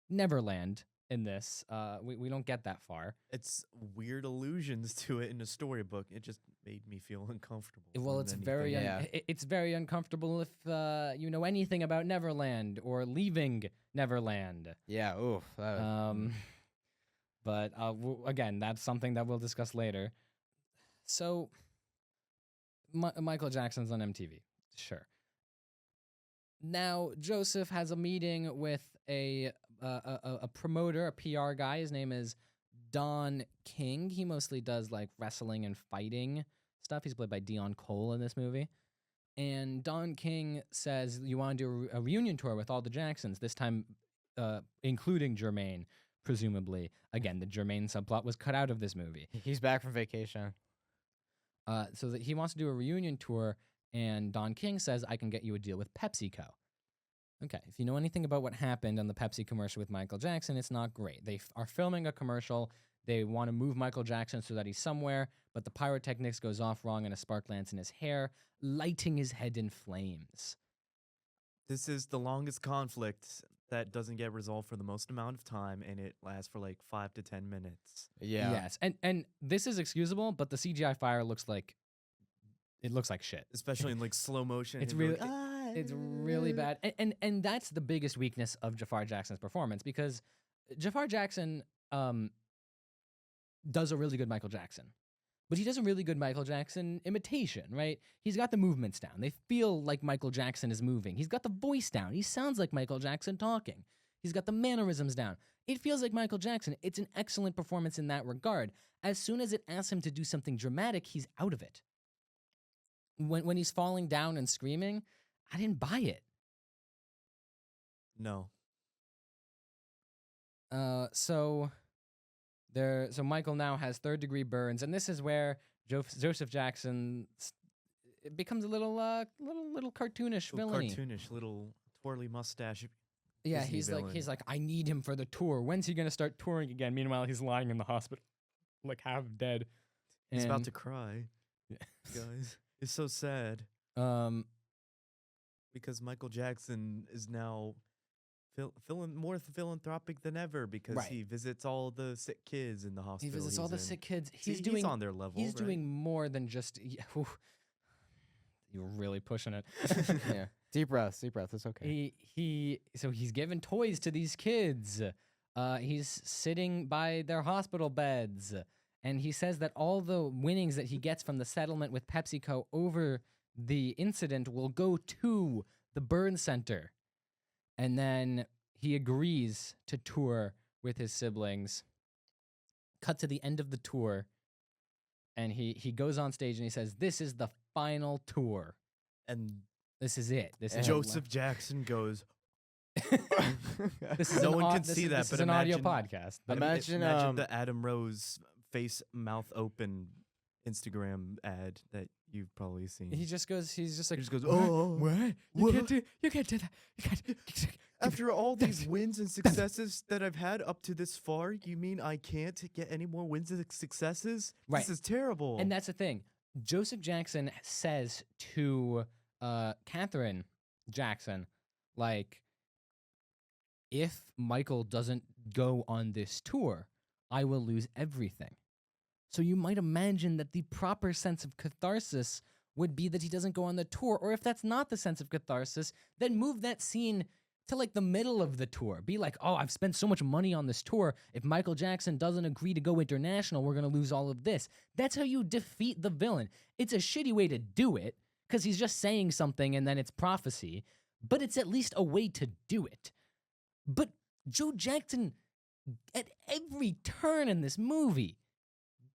Speaker 1: Neverland in this. We don't get that far.
Speaker 3: It's weird allusions to it in a storybook. It just made me feel uncomfortable.
Speaker 1: Well,
Speaker 3: more
Speaker 1: it's
Speaker 3: than
Speaker 1: very
Speaker 3: anything.
Speaker 1: it's very uncomfortable if you know anything about Neverland or leaving Neverland.
Speaker 2: Yeah. Oof.
Speaker 1: But again, that's something that we'll discuss later. So, Michael Jackson's on MTV, sure. Now Joseph has a meeting with a promoter, a PR guy. His name is Don King. He mostly does like wrestling and fighting stuff. He's played by Dion Cole in this movie. And Don King says, you want to do a reunion tour with all the Jacksons, this time including Jermaine, presumably. Again, the Jermaine subplot was cut out of this movie.
Speaker 2: He's back from vacation.
Speaker 1: So that he wants to do a reunion tour, and Don King says, I can get you a deal with PepsiCo. Okay, if you know anything about what happened on the Pepsi commercial with Michael Jackson, it's not great. They are filming a commercial. They want to move Michael Jackson so that he's somewhere, but the pyrotechnics goes off wrong and a spark lands in his hair, lighting his head in flames.
Speaker 3: This is the longest conflict that doesn't get resolved for the most amount of time, and it lasts for like 5 to 10 minutes.
Speaker 2: Yeah.
Speaker 1: Yes, and this is excusable, but the CGI fire looks like shit.
Speaker 3: Especially in like slow motion.
Speaker 1: It's
Speaker 3: and you're
Speaker 1: really
Speaker 3: like, "Ah."
Speaker 1: it's really bad, and that's the biggest weakness of Jafar Jackson's performance, because Jafar Jackson does a really good Michael Jackson, but he does a really good Michael Jackson imitation, right? He's got the movements down. They feel like Michael Jackson is moving. He's got the voice down. He sounds like Michael Jackson talking. He's got the mannerisms down. It feels like Michael Jackson. It's an excellent performance in that regard. As soon as it asks him to do something dramatic, he's out of it. When he's falling down and screaming, I didn't buy it.
Speaker 3: No.
Speaker 1: So Michael now has third-degree burns, and this is where Joseph Jackson it becomes a little cartoonish
Speaker 3: Little
Speaker 1: villainy.
Speaker 3: cartoonish, little twirly mustache.
Speaker 1: Yeah,
Speaker 3: Disney
Speaker 1: he's
Speaker 3: villain.
Speaker 1: like, I need him for the tour. When's he gonna start touring again? Meanwhile, he's lying in the hospital, like half dead.
Speaker 3: He's about
Speaker 1: And-
Speaker 3: to cry,
Speaker 1: Yeah.
Speaker 3: guys. It's so sad because Michael Jackson is now more philanthropic than ever because
Speaker 1: Right.
Speaker 3: he visits all the sick kids in the
Speaker 1: he
Speaker 3: hospital.
Speaker 1: visits all the
Speaker 3: he's in.
Speaker 1: sick kids.
Speaker 3: See,
Speaker 1: He's doing
Speaker 3: on their level.
Speaker 1: He's
Speaker 3: right?
Speaker 1: doing more than just. You're really pushing it.
Speaker 2: Yeah. Deep breaths. It's okay.
Speaker 1: He's giving toys to these kids. He's sitting by their hospital beds, and he says that all the winnings that he gets from the settlement with PepsiCo over the incident will go to the burn center. And then he agrees to tour with his siblings. Cut to the end of the tour, and he goes on stage and he says, "This is the final tour.
Speaker 3: And
Speaker 1: This is it. This is
Speaker 3: Joseph Jackson goes.
Speaker 1: This is
Speaker 3: No
Speaker 1: an
Speaker 3: one
Speaker 1: au-
Speaker 3: can
Speaker 1: this
Speaker 3: see
Speaker 1: is-
Speaker 3: that,
Speaker 1: This
Speaker 3: but
Speaker 1: is an audio
Speaker 3: imagine-
Speaker 1: podcast.
Speaker 2: Imagine,
Speaker 3: Imagine the Adam Rose face mouth open Instagram ad that you've probably seen.
Speaker 1: He just goes. He's just like.
Speaker 3: He just goes,
Speaker 1: "What?
Speaker 3: "Oh,
Speaker 1: what? You
Speaker 3: what?"
Speaker 1: can't do. You can't do that. You can't."
Speaker 3: After all these wins and successes that I've had up to this far, you mean I can't get any more wins and successes?
Speaker 1: Right.
Speaker 3: This is terrible.
Speaker 1: And that's the thing. Joseph Jackson says to Catherine Jackson, like, if Michael doesn't go on this tour, I will lose everything. So you might imagine that the proper sense of catharsis would be that he doesn't go on the tour. Or if that's not the sense of catharsis, then move that scene to like the middle of the tour. Be like, oh, I've spent so much money on this tour. If Michael Jackson doesn't agree to go international, we're going to lose all of this. That's how you defeat the villain. It's a shitty way to do it because he's just saying something and then it's prophecy, but it's at least a way to do it. But Joe Jackson, at every turn in this movie,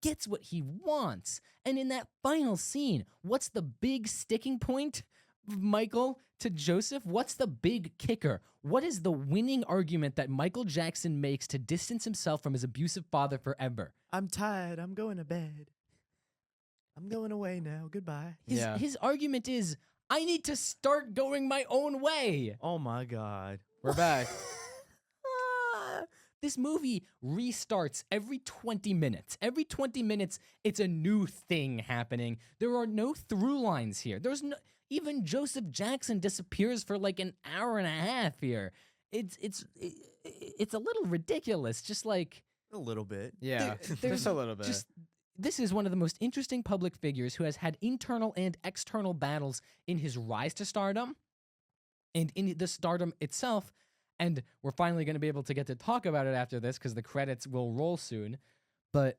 Speaker 1: gets what he wants. And in that final scene, what's the big sticking point of Michael to Joseph? What's the big kicker? What is the winning argument that Michael Jackson makes to distance himself from his abusive father forever?
Speaker 3: I'm tired. I'm going to bed. I'm going away now. Goodbye.
Speaker 1: His argument is, I need to start going my own way.
Speaker 3: Oh my God.
Speaker 2: We're back.
Speaker 1: This movie restarts every 20 minutes. Every 20 minutes, it's a new thing happening. There are no through lines here. There's no even Joseph Jackson disappears for like an hour and a half here. It's a little ridiculous. Just like
Speaker 3: A little bit.
Speaker 2: Yeah.
Speaker 1: there's
Speaker 2: Just a little bit.
Speaker 1: just this is one of the most interesting public figures who has had internal and external battles in his rise to stardom and in the stardom itself. And we're finally going to be able to get to talk about it after this because the credits will roll soon. But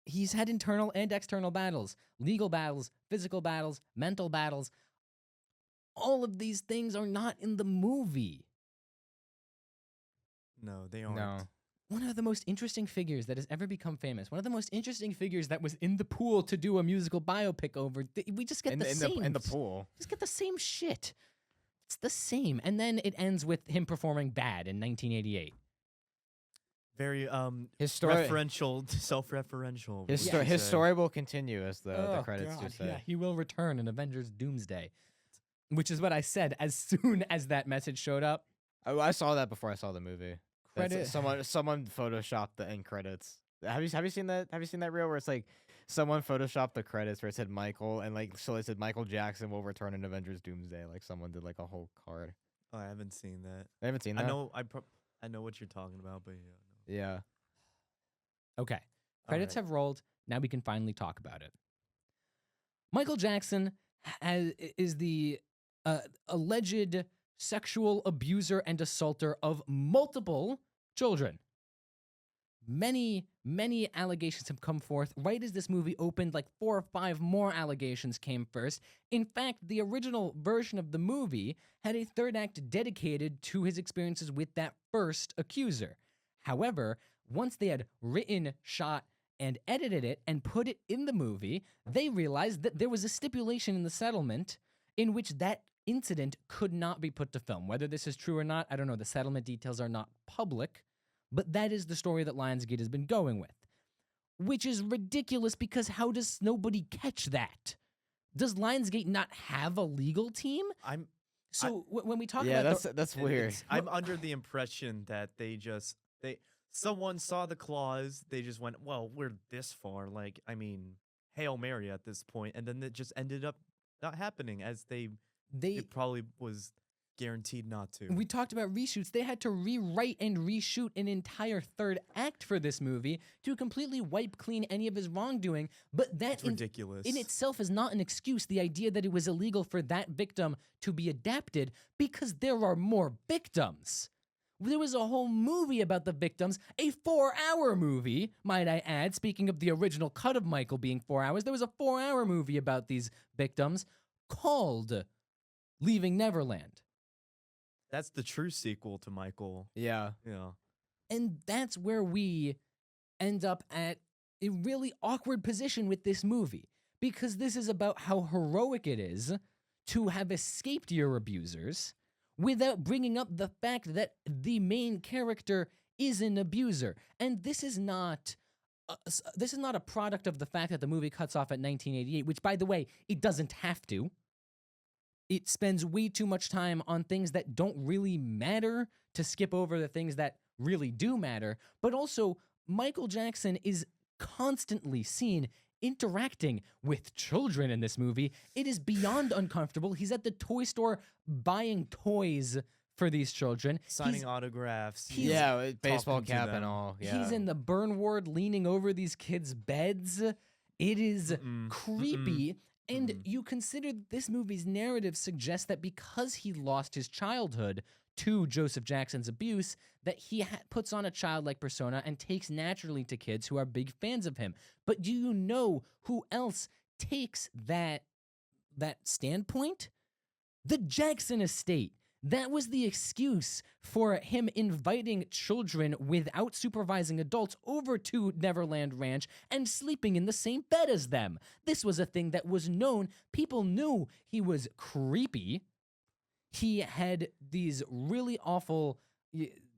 Speaker 1: he's had internal and external battles, legal battles, physical battles, mental battles. All of these things are not in the movie.
Speaker 3: No, they aren't.
Speaker 2: No.
Speaker 1: One of the most interesting figures that has ever become famous, one of the most interesting figures that was in the pool to do a musical biopic over, we just get
Speaker 2: In
Speaker 1: the same.
Speaker 2: the pool.
Speaker 1: Just get the same shit. It's the same. And then it ends with him performing Bad in 1988.
Speaker 3: Very
Speaker 2: His story.
Speaker 3: referential, self-referential.
Speaker 2: His,
Speaker 3: we
Speaker 2: sto-
Speaker 3: could
Speaker 2: his
Speaker 3: say.
Speaker 2: story will continue as the
Speaker 1: Oh,
Speaker 2: credits
Speaker 1: God,
Speaker 2: do say.
Speaker 1: yeah, he will return in Avengers Doomsday, which is what I said as soon as that message showed up.
Speaker 2: I saw that before I saw the movie. That's-
Speaker 1: Credit-
Speaker 2: someone photoshopped the end credits. Have you seen that? Have you seen that reel where it's like someone photoshopped the credits where it said Michael and like so it said Michael Jackson will return in Avengers Doomsday. Like someone did like a whole card.
Speaker 3: Oh, I haven't seen that.
Speaker 2: I haven't seen
Speaker 3: I
Speaker 2: that.
Speaker 3: know. I know what you're talking about, but yeah. No.
Speaker 2: Yeah.
Speaker 1: Okay.
Speaker 3: All
Speaker 1: Credits
Speaker 3: right.
Speaker 1: have rolled. Now we can finally talk about it. Michael Jackson is the alleged sexual abuser and assaulter of multiple children. Many allegations have come forth. Right as this movie opened, like 4 or 5 more allegations came first. In fact, the original version of the movie had a third act dedicated to his experiences with that first accuser. However, once they had written, shot, and edited it and put it in the movie, they realized that there was a stipulation in the settlement in which that incident could not be put to film. Whether this is true or not, I don't know. The settlement details are not public. But that is the story that Lionsgate has been going with, which is ridiculous because how does nobody catch that? Does Lionsgate not have a legal team?
Speaker 3: I'm
Speaker 1: So when we talk
Speaker 2: Yeah,
Speaker 1: about
Speaker 2: that's weird.
Speaker 3: I'm under the impression that they someone saw the clause, they just went, well, we're this far. Like, I mean, Hail Mary at this point, and then it just ended up not happening as it probably was guaranteed not to.
Speaker 1: we talked about reshoots. They had to rewrite and reshoot an entire third act for this movie to completely wipe clean any of his wrongdoing. But that
Speaker 3: It's ridiculous.
Speaker 1: in itself is not an excuse. The idea that it was illegal for that victim to be adapted because there are more victims. There was a whole movie about the victims, a 4-hour movie, might I add. Speaking of the original cut of Michael being 4 hours, there was a 4-hour movie about these victims called Leaving Neverland.
Speaker 3: That's the true sequel to Michael.
Speaker 2: Yeah.
Speaker 3: Yeah.
Speaker 1: And that's where we end up at a really awkward position with this movie. Because this is about how heroic it is to have escaped your abusers without bringing up the fact that the main character is an abuser. And this is not a product of the fact that the movie cuts off at 1988, which, by the way, it doesn't have to. It spends way too much time on things that don't really matter to skip over the things that really do matter. But also, Michael Jackson is constantly seen interacting with children in this movie. It is beyond uncomfortable. He's at the toy store buying toys for these children.
Speaker 3: Signing autographs.
Speaker 2: Yeah, with baseball
Speaker 3: talking to
Speaker 2: cap and
Speaker 3: them.
Speaker 2: all. Yeah.
Speaker 1: He's in the burn ward leaning over these kids' beds. It is creepy. And you consider this movie's narrative suggests that because he lost his childhood to Joseph Jackson's abuse, that he puts on a childlike persona and takes naturally to kids who are big fans of him. But do you know who else takes that standpoint? The Jackson estate. That was the excuse for him inviting children without supervising adults over to Neverland Ranch and sleeping in the same bed as them. This was a thing that was known. People knew he was creepy. He had these really awful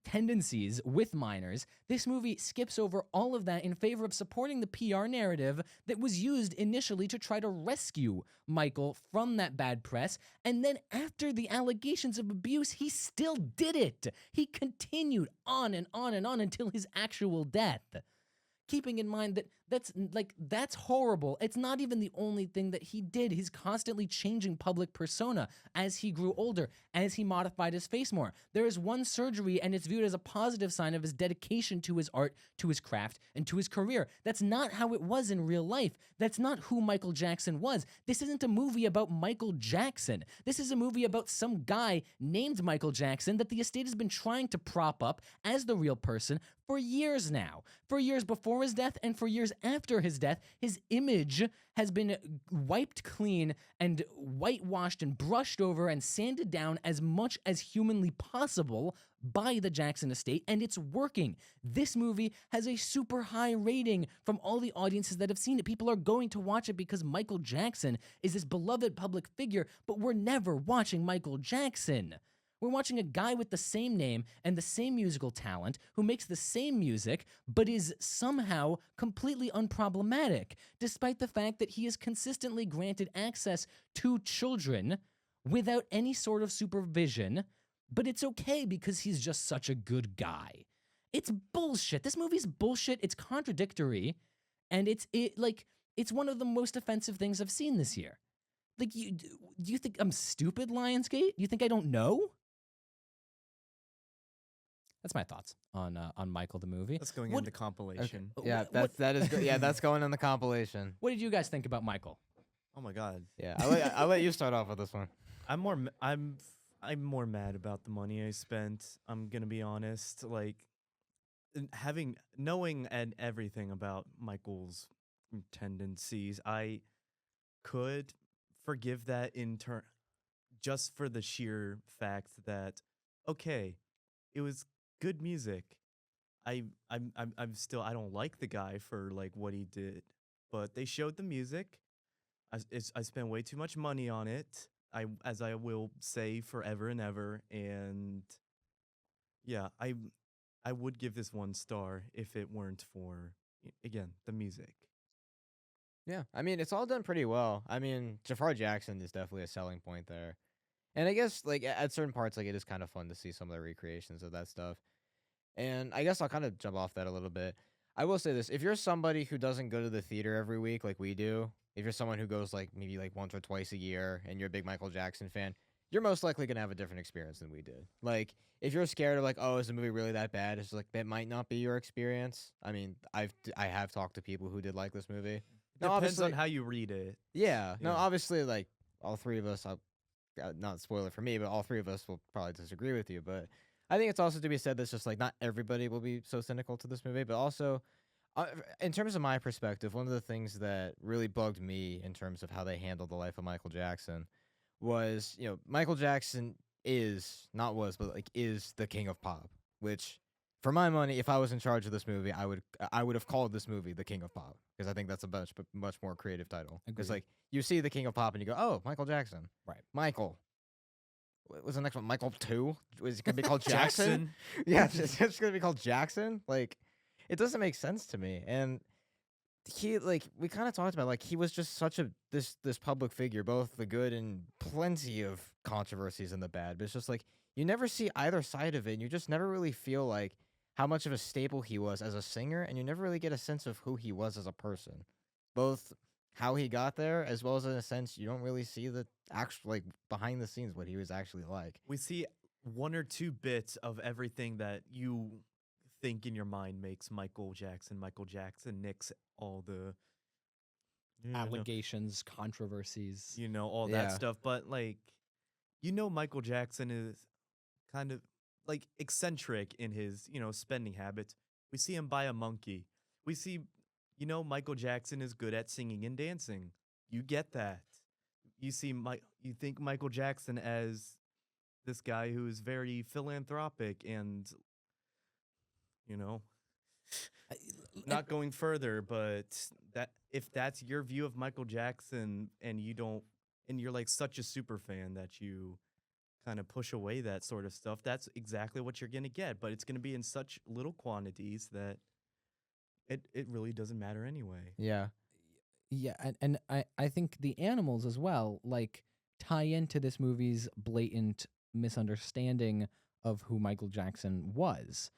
Speaker 1: tendencies with minors. This movie skips over all of that in favor of supporting the PR narrative that was used initially to try to rescue Michael from that bad press. And then after the allegations of abuse, he still did it. He continued on and on and on until his actual death. Keeping in mind that that's horrible. It's not even the only thing that he did. He's constantly changing public persona as he grew older, as he modified his face more. There is one surgery, and it's viewed as a positive sign of his dedication to his art, to his craft, and to his career. That's not how it was in real life. That's not who Michael Jackson was. This isn't a movie about Michael Jackson. This is a movie about some guy named Michael Jackson that the estate has been trying to prop up as the real person for years now. For years before his death and for years after his death, his image has been wiped clean and whitewashed and brushed over and sanded down as much as humanly possible by the Jackson estate, and it's working. This movie has a super high rating from all the audiences that have seen it. People are going to watch it because Michael Jackson is this beloved public figure, but we're never watching Michael Jackson. We're watching a guy with the same name and the same musical talent who makes the same music, but is somehow completely unproblematic, despite the fact that he is consistently granted access to children without any sort of supervision. But it's okay because he's just such a good guy. It's bullshit. This movie's bullshit. It's contradictory, and it's one of the most offensive things I've seen this year. Like, do you think I'm stupid, Lionsgate? You think I don't know? That's my thoughts on Michael the movie.
Speaker 3: That's going
Speaker 1: What-
Speaker 3: in the compilation.
Speaker 2: Yeah, that is good. Yeah, that's going in the compilation.
Speaker 1: What did you guys think about Michael?
Speaker 3: Oh my god.
Speaker 2: Yeah, I'll let you start off with this one.
Speaker 3: I'm more mad about the money I spent. I'm gonna be honest. Like knowing and everything about Michael's tendencies, I could forgive that in turn just for the sheer fact that okay, it was good music. I'm still I don't like the guy for like what he did, but they showed the music. I spent way too much money on it. As I will say forever and ever, and yeah, I would give this 1 star if it weren't for again the music.
Speaker 2: Yeah, I mean, it's all done pretty well. I mean, Jafar Jackson is definitely a selling point there. And I guess, like, at certain parts, like, it is kind of fun to see some of the recreations of that stuff. And I guess I'll kind of jump off that a little bit. I will say this. If you're somebody who doesn't go to the theater every week like we do, if you're someone who goes, like, maybe, like, once or twice a year and you're a big Michael Jackson fan, you're most likely going to have a different experience than we did. Like, if you're scared of, like, oh, is the movie really that bad? It's like, that might not be your experience. I mean, I have talked to people who did like this movie. No,
Speaker 3: Depends on
Speaker 2: obviously-
Speaker 3: how you read it.
Speaker 2: Yeah. No,
Speaker 3: Yeah.
Speaker 2: obviously, like, all three of us, not spoil it for me, but all three of us will probably disagree with you. But I think it's also to be said that's just, like, not everybody will be so cynical to this movie. But also, in terms of my perspective, one of the things that really bugged me in terms of how they handled the life of Michael Jackson was, Michael Jackson is, not was, but, like, is the king of pop, which, for my money, if I was in charge of this movie, I would have called this movie The King of Pop, because I think that's a much more creative title. Because,
Speaker 1: Agreed.
Speaker 2: like, you see The King of Pop and you go, oh, Michael Jackson.
Speaker 1: Right.
Speaker 2: Michael. What was the next one? Michael 2? Was it going to be called Jackson?
Speaker 3: Jackson.
Speaker 2: Yeah, it's going to be called Jackson? Like, it doesn't make sense to me. And he, like, we kind of talked about, like, he was just such this public figure, both the good and plenty of controversies and the bad. But it's just, like, you never see either side of it, and you just never really feel, like, how much of a staple he was as a singer, and you never really get a sense of who he was as a person. Both how he got there, as well as in a sense, you don't really see the actual, like, behind the scenes, what he was actually like.
Speaker 3: We see 1 or 2 bits of everything that you think in your mind makes Michael Jackson. Michael Jackson nicks all the
Speaker 1: Allegations, controversies.
Speaker 3: all that
Speaker 2: Yeah.
Speaker 3: stuff. But like, Michael Jackson is kind of like eccentric in his, spending habits. We see him buy a monkey. We see, Michael Jackson is good at singing and dancing. You get that. You think Michael Jackson as this guy who is very philanthropic and, not going further, but that if that's your view of Michael Jackson and you're like such a super fan that you kind of push away that sort of stuff, that's exactly what you're going to get. But it's going to be in such little quantities that it really doesn't matter anyway.
Speaker 2: Yeah.
Speaker 1: Yeah, and I think the animals as well, like, tie into this movie's blatant misunderstanding of who Michael Jackson was.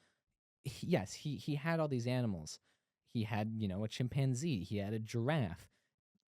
Speaker 1: Yes, he had all these animals. He had, a chimpanzee. He had a giraffe.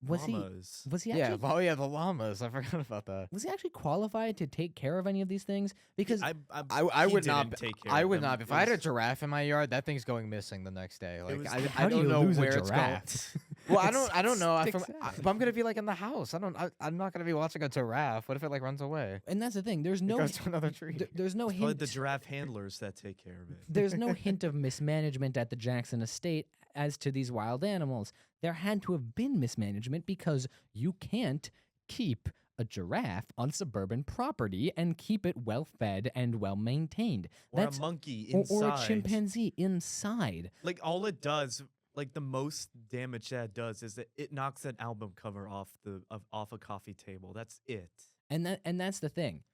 Speaker 3: Llamas.
Speaker 1: Was he
Speaker 2: Yeah.
Speaker 1: actually
Speaker 2: Oh, yeah, the llamas. I forgot about that.
Speaker 1: was he actually qualified to take care of any of these things? Because
Speaker 2: I
Speaker 3: he
Speaker 2: would not.
Speaker 3: didn't take care
Speaker 2: I
Speaker 3: of
Speaker 2: would
Speaker 3: them.
Speaker 2: not. If
Speaker 3: It
Speaker 2: I had a
Speaker 3: was-
Speaker 2: giraffe in my yard, that thing's going missing the next day. Like,
Speaker 3: was-
Speaker 2: I
Speaker 1: how do
Speaker 2: don't
Speaker 1: you
Speaker 2: know
Speaker 1: lose a
Speaker 2: where it's going.
Speaker 1: giraffe?
Speaker 2: Well, I don't know.
Speaker 1: Sticks
Speaker 2: But I'm gonna be like in the house. I'm not gonna be watching a giraffe. What if it like runs away?
Speaker 1: And that's the thing. There's
Speaker 2: It
Speaker 1: no
Speaker 2: goes to another tree.
Speaker 1: there's no
Speaker 3: Probably
Speaker 1: hint.
Speaker 3: the giraffe handlers that take care of it.
Speaker 1: There's no hint of mismanagement at the Jackson estate as to these wild animals. There had to have been mismanagement because you can't keep a giraffe on suburban property and keep it well fed and well maintained.
Speaker 3: Or a monkey
Speaker 1: or
Speaker 3: inside.
Speaker 1: a chimpanzee inside.
Speaker 3: Like all it does, like the most damage that it does is that it knocks an album cover off a coffee table. That's it.
Speaker 1: And that's the thing.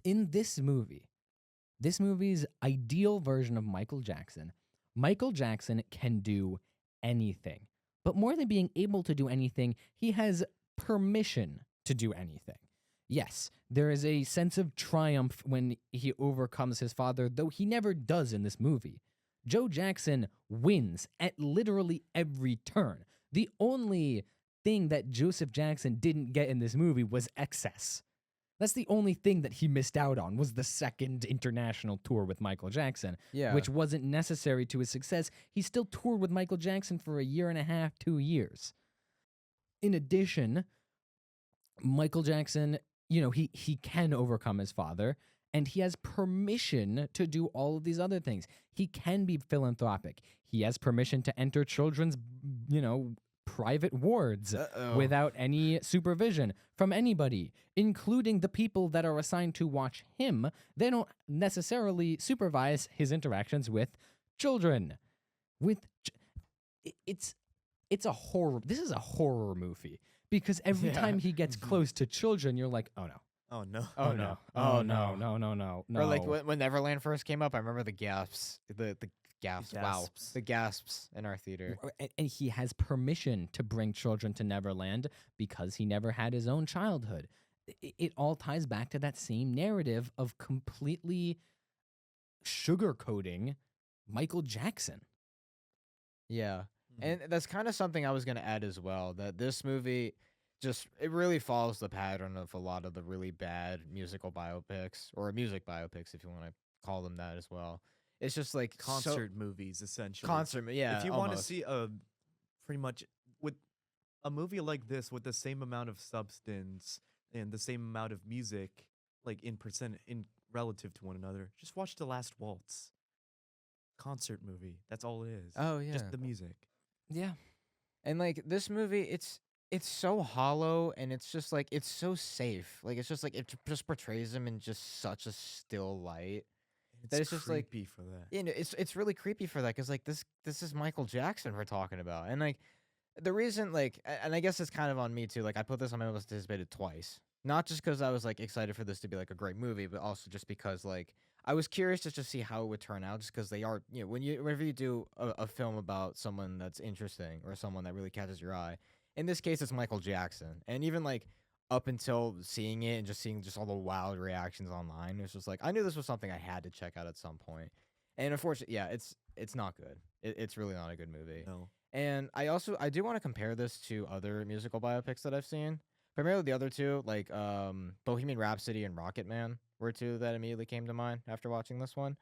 Speaker 1: In this movie's ideal version of Michael Jackson can do anything. But more than being able to do anything, he has permission to do anything. Yes, there is a sense of triumph when he overcomes his father, though he never does in this movie. Joe Jackson wins at literally every turn. The only thing that Joseph Jackson didn't get in this movie was excess. That's the only thing that he missed out on was the second international tour with Michael Jackson,
Speaker 2: Yeah.
Speaker 1: which wasn't necessary to his success. He still toured with Michael Jackson for a year and a half, 2 years. In addition, Michael Jackson, he can overcome his father, and he has permission to do all of these other things. He can be philanthropic. He has permission to enter children's, private wards
Speaker 2: Uh-oh.
Speaker 1: without any supervision from anybody, including the people that are assigned to watch him. They don't necessarily supervise his interactions with children. It's a horror. This is a horror movie because every
Speaker 2: Yeah.
Speaker 1: time he gets close to children, you're like, oh no.
Speaker 3: Oh no.
Speaker 1: Oh no.
Speaker 2: Oh,
Speaker 1: Oh no.
Speaker 2: no.
Speaker 1: No.
Speaker 2: Or like when Neverland first came up, I remember the gasps, the gasps. Wow,
Speaker 3: gasps.
Speaker 2: the gasps in our theater.
Speaker 1: And he has permission to bring children to Neverland because he never had his own childhood. It all ties back to that same narrative of completely sugarcoating Michael Jackson.
Speaker 2: Yeah,
Speaker 3: Mhm.
Speaker 2: and that's kind of something I was gonna add as well. That this movie it really follows the pattern of a lot of the really bad musical biopics or music biopics, if you want to call them that as well. It's just like
Speaker 3: Concert movies, essentially.
Speaker 2: yeah.
Speaker 3: If you want to
Speaker 2: almost.
Speaker 3: see pretty much with a movie like this with the same amount of substance and the same amount of music, like in relative to one another, just watch The Last Waltz. Concert movie. That's all it is.
Speaker 2: Oh yeah,
Speaker 3: Just the music.
Speaker 1: Yeah.
Speaker 2: and like this movie, it's so hollow and it's just like it's so safe. Like it's just like it just portrays him in just such a still light. It's just like-
Speaker 3: creepy for that.
Speaker 2: Yeah, no, it's really creepy for that because like this is Michael Jackson we're talking about, and like the reason and I guess it's kind of on me too. Like I put this on my most anticipated twice, not just because I was like excited for this to be like a great movie, but also just because like I was curious just to see how it would turn out, just because they are whenever you do a film about someone that's interesting or someone that really catches your eye. In this case, it's Michael Jackson, and even like up until seeing it and just seeing just all the wild reactions online, it was just like I knew this was something I had to check out at some point. And unfortunately, yeah, it's not good. It's really not a good movie.
Speaker 3: No.
Speaker 2: And I do want to compare this to other musical biopics that I've seen. Primarily the other two, like Bohemian Rhapsody and Rocket Man, were two that immediately came to mind after watching this one.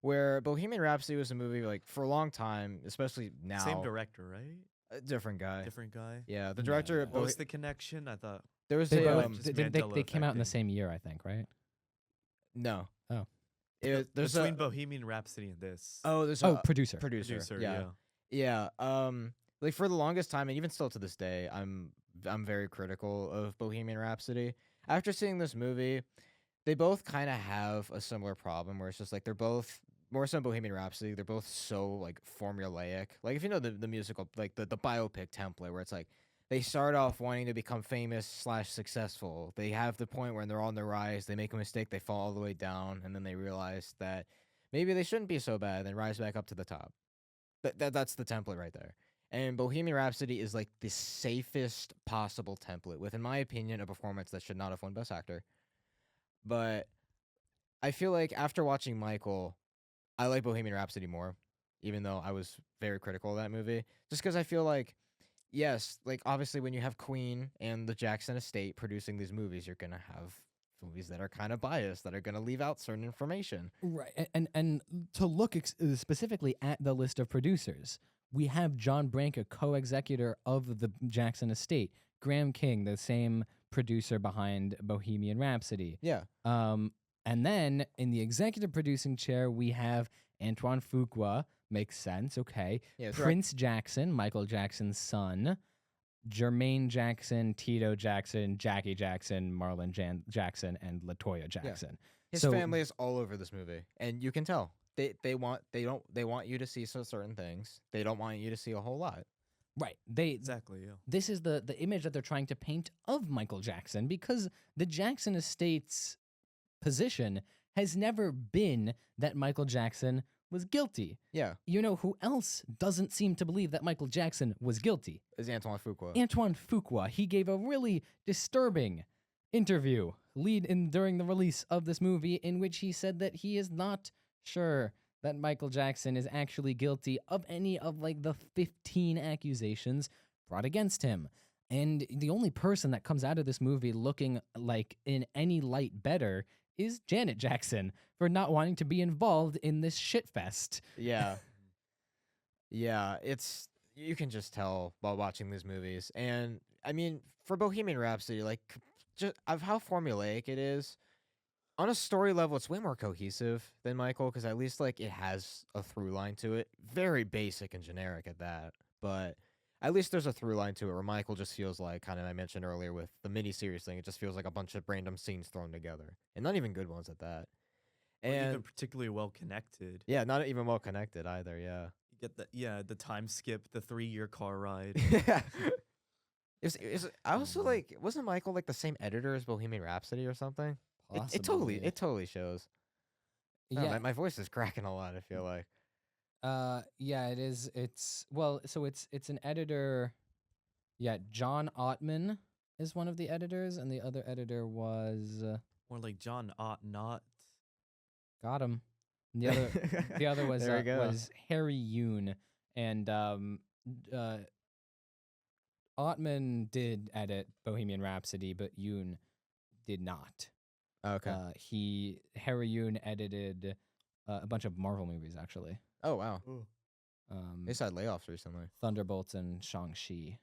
Speaker 2: Where Bohemian Rhapsody was a movie like for a long time, especially now.
Speaker 3: Same director, right?
Speaker 2: A different guy.
Speaker 3: Different guy.
Speaker 2: Yeah, the director.
Speaker 3: What was the connection? I thought
Speaker 2: There was
Speaker 1: They,
Speaker 2: a
Speaker 1: both,
Speaker 3: just
Speaker 1: they
Speaker 3: Mandela
Speaker 1: came out in the
Speaker 3: affecting.
Speaker 1: same year, I think, right?
Speaker 2: no.
Speaker 1: Oh.
Speaker 2: There's
Speaker 3: between
Speaker 2: a
Speaker 3: Bohemian Rhapsody and this.
Speaker 2: there's
Speaker 1: Oh,
Speaker 2: a
Speaker 1: producer.
Speaker 2: producer.
Speaker 3: yeah.
Speaker 2: Yeah. Like for the longest time, and even still to this day, I'm very critical of Bohemian Rhapsody. After seeing this movie, they both kind of have a similar problem where it's just like they're both more so in Bohemian Rhapsody. They're both so like formulaic. Like if you know the musical, like the biopic template, where it's like they start off wanting to become famous / successful. They have the point where they're on the rise. They make a mistake. They fall all the way down, and then they realize that maybe they shouldn't be so bad. Then rise back up to the top. That's the template right there. And Bohemian Rhapsody is like the safest possible template with, in my opinion, a performance that should not have won Best Actor. But I feel like after watching Michael, I like Bohemian Rhapsody more, even though I was very critical of that movie. Just because I feel like, yes, like obviously when you have Queen and the Jackson estate producing these movies, you're going to have movies that are kind of biased, that are going to leave out certain information.
Speaker 1: Right. And to look specifically at the list of producers, we have John Branca, co-executor of the Jackson estate, Graham King, the same producer behind Bohemian Rhapsody.
Speaker 2: Yeah.
Speaker 1: And then in the executive producing chair, we have Antoine Fuqua. Makes sense. Okay.
Speaker 2: Yeah, it's right.
Speaker 1: Prince Jackson, Michael Jackson's son. Jermaine Jackson, Tito Jackson, Jackie Jackson, Marlon Jackson, and LaToya Jackson.
Speaker 2: His
Speaker 1: So-
Speaker 2: family is all over this movie, and you can tell they want you to see certain things. They don't want you to see a whole lot.
Speaker 1: Right.
Speaker 3: Exactly. Yeah.
Speaker 1: This is the image that they're trying to paint of Michael Jackson, because the Jackson estate's position has never been that Michael Jackson was guilty.
Speaker 2: Yeah,
Speaker 1: You know who else doesn't seem to believe that Michael Jackson was guilty?
Speaker 2: is Antoine Fuqua.
Speaker 1: Antoine Fuqua. He gave a really disturbing interview during the release of this movie, in which he said that he is not sure that Michael Jackson is actually guilty of any of like the 15 accusations brought against him. And the only person that comes out of this movie looking like in any light better is Janet Jackson for not wanting to be involved in this shit fest.
Speaker 2: Yeah. Yeah, it's you can just tell while watching these movies. And I mean, for Bohemian Rhapsody, like just of how formulaic it is, on a story level, it's way more cohesive than Michael because at least like it has a through line to it. Very basic and generic at that, but at least there's a through line to it. Where Michael just feels like kind of I mentioned earlier with the miniseries thing, it just feels like a bunch of random scenes thrown together, and not even good ones at that.
Speaker 3: Or even
Speaker 2: And
Speaker 3: particularly well connected.
Speaker 2: yeah, not even well connected either. Yeah,
Speaker 3: You get the time skip, the 3-year car ride.
Speaker 2: yeah. I also
Speaker 3: Um,
Speaker 2: like wasn't Michael like the same editor as Bohemian Rhapsody or something?
Speaker 1: Possibly.
Speaker 2: It totally shows. Oh,
Speaker 1: Yeah.
Speaker 2: my voice is cracking a lot. I feel like.
Speaker 1: Yeah, it is. It's an editor. Yeah, John Ottman is one of the editors, and the other editor was
Speaker 3: More like John ought not.
Speaker 1: got him. And the other was
Speaker 2: There we go.
Speaker 1: was Harry Yoon, and uh, Ottman did edit Bohemian Rhapsody, but Yoon did not.
Speaker 2: Okay.
Speaker 1: Harry Yoon edited a bunch of Marvel movies actually.
Speaker 2: Oh wow.
Speaker 1: Um,
Speaker 2: They just had layoffs recently.
Speaker 1: Thunderbolts and Shang-Chi.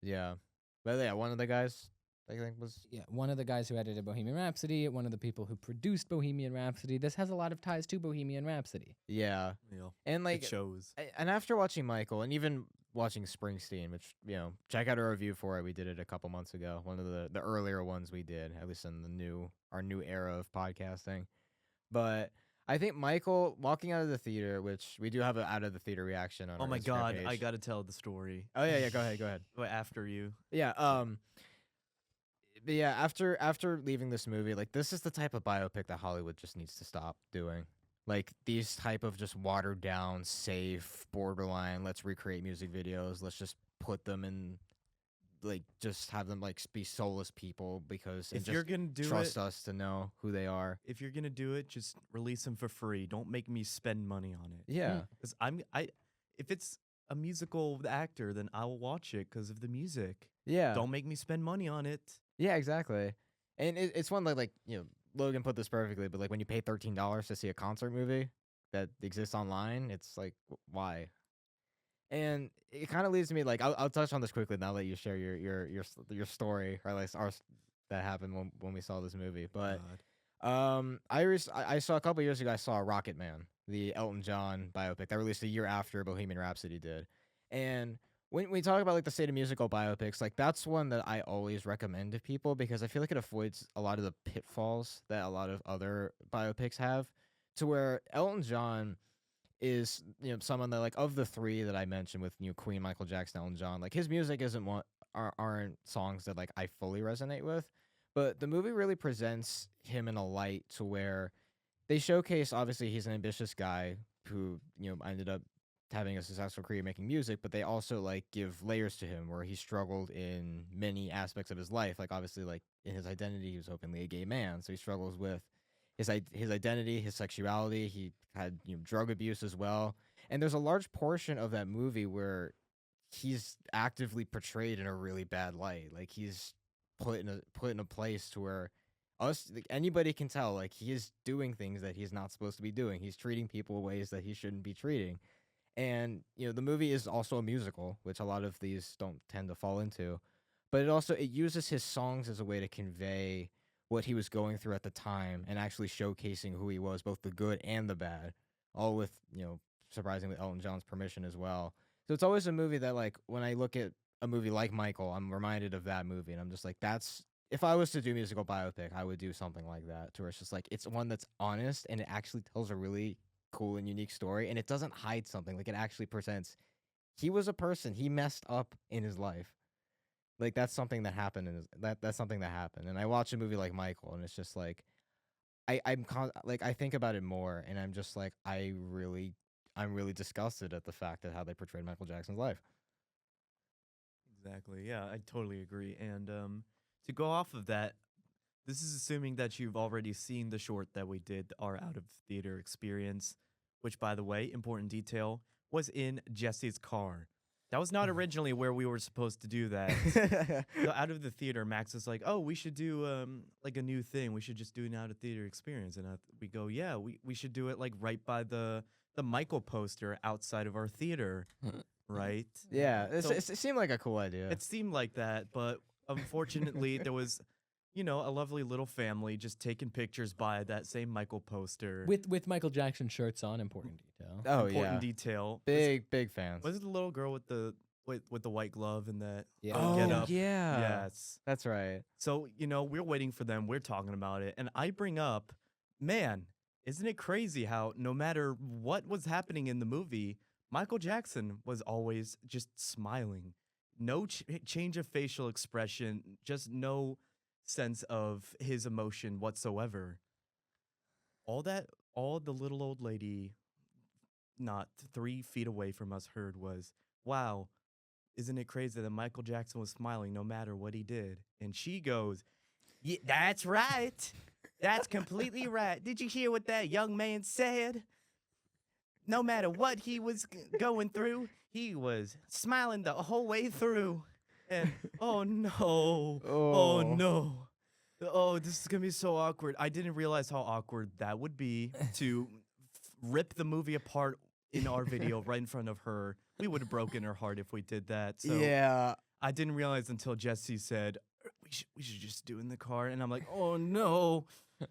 Speaker 2: Yeah, but yeah, one of the guys I think was
Speaker 1: Yeah, one of the guys who edited Bohemian Rhapsody, one of the people who produced Bohemian Rhapsody. This has a lot of ties to Bohemian Rhapsody.
Speaker 2: yeah,
Speaker 3: Yeah,
Speaker 2: and like
Speaker 3: it shows.
Speaker 2: and after watching Michael and even watching Springsteen, which check out our review for it. We did it a couple months ago. One of the earlier ones we did, at least in our new era of podcasting. But I think Michael walking out of the theater, which we do have an out of the theater reaction on.
Speaker 3: Oh
Speaker 2: our
Speaker 3: my
Speaker 2: Instagram
Speaker 3: god,
Speaker 2: page.
Speaker 3: I gotta tell the story.
Speaker 2: Oh yeah, go ahead.
Speaker 3: But after you.
Speaker 2: Yeah, but yeah, after leaving this movie, like this is the type of biopic that Hollywood just needs to stop doing. Like these type of just watered down, safe, borderline, let's recreate music videos, let's just put them in like just have them like be soulless people because and
Speaker 3: If you're
Speaker 2: just
Speaker 3: gonna do
Speaker 2: trust
Speaker 3: it,
Speaker 2: us to know who they are.
Speaker 3: if you're gonna do it, just release them for free. Don't make me spend money on it.
Speaker 2: Yeah.
Speaker 3: Because if it's a musical actor, then I will watch it because of the music.
Speaker 2: Yeah.
Speaker 3: Don't make me spend money on it.
Speaker 2: Yeah, exactly. And it's one like Logan put this perfectly, but like when you pay $13 to see a concert movie that exists online, it's like why? And it kind of leads to me like I'll touch on this quickly now that you share your story or like that happened when we saw this movie. But
Speaker 3: God.
Speaker 2: I saw a couple years ago I saw Rocket Man, the Elton John biopic that released a year after Bohemian Rhapsody did. And when we talk about like the state of musical biopics, like that's one that I always recommend to people because I feel like it avoids a lot of the pitfalls that a lot of other biopics have, to where Elton John is someone that like of the three that I mentioned with Queen, Michael Jackson, Elton John, like his music isn't aren't songs that like I fully resonate with, but the movie really presents him in a light to where they showcase obviously he's an ambitious guy who ended up having a successful career making music, but they also like give layers to him where he struggled in many aspects of his life. Like obviously, like in his identity, he was openly a gay man, so he struggles with his identity, his sexuality. He had drug abuse as well, and there's a large portion of that movie where he's actively portrayed in a really bad light. Like he's put in a place to where like, anybody can tell like he is doing things that he's not supposed to be doing. He's treating people ways that he shouldn't be treating. And the movie is also a musical, which a lot of these don't tend to fall into. But it uses his songs as a way to convey what he was going through at the time and actually showcasing who he was, both the good and the bad, all with surprisingly Elton John's permission as well. So it's always a movie that like when I look at a movie like Michael, I'm reminded of that movie, and I'm just like, that's if I was to do a musical biopic, I would do something like that, to where it's just like it's one that's honest and it actually tells a really cool and unique story, and it doesn't hide something. Like it actually presents he was a person, he messed up in his life. Like that's something that happened in that's something that happened. And I watch a movie like Michael, and it's just like like I think about it more, and I'm just like I'm really disgusted at the fact that how they portrayed Michael Jackson's life.
Speaker 3: Exactly. Yeah, I totally agree. And to go off of that, this is assuming that you've already seen the short that we did, our out of theater experience, which, by the way, important detail, was in Jesse's car. That was not originally where we were supposed to do that. So out of the theater, Max is like, "Oh, we should do like a new thing. We should just do an out of theater experience." And we go, "Yeah, we should do it like right by the Michael poster outside of our theater, right?"
Speaker 2: Yeah,
Speaker 3: So-
Speaker 2: it seemed like a cool idea.
Speaker 3: It seemed like that, but unfortunately, there was, a lovely little family just taking pictures by that same Michael poster.
Speaker 1: With Michael Jackson shirts on, important detail.
Speaker 2: Oh
Speaker 3: important
Speaker 2: yeah,
Speaker 3: detail.
Speaker 2: big fans.
Speaker 3: Was it the little girl with the white glove and that?
Speaker 1: Yeah.
Speaker 2: Oh
Speaker 3: get up?
Speaker 2: yeah,
Speaker 3: Yes.
Speaker 2: that's right.
Speaker 3: So, we're waiting for them. We're talking about it. And I bring up, man, isn't it crazy how no matter what was happening in the movie, Michael Jackson was always just smiling. No change of facial expression, just no sense of his emotion whatsoever. All the little old lady, not 3 feet away from us, heard was, wow, isn't it crazy that Michael Jackson was smiling no matter what he did? And she goes, yeah, that's right. That's completely right. Did you hear what that young man said? No matter what he was going through, he was smiling the whole way through. And oh no, oh no. Oh, this is going to be so awkward. I didn't realize how awkward that would be to rip the movie apart in our video right in front of her. We would have broken her heart if we did that. So
Speaker 2: Yeah,
Speaker 3: I didn't realize until Jesse said, we should just do it in the car. And I'm like, oh no.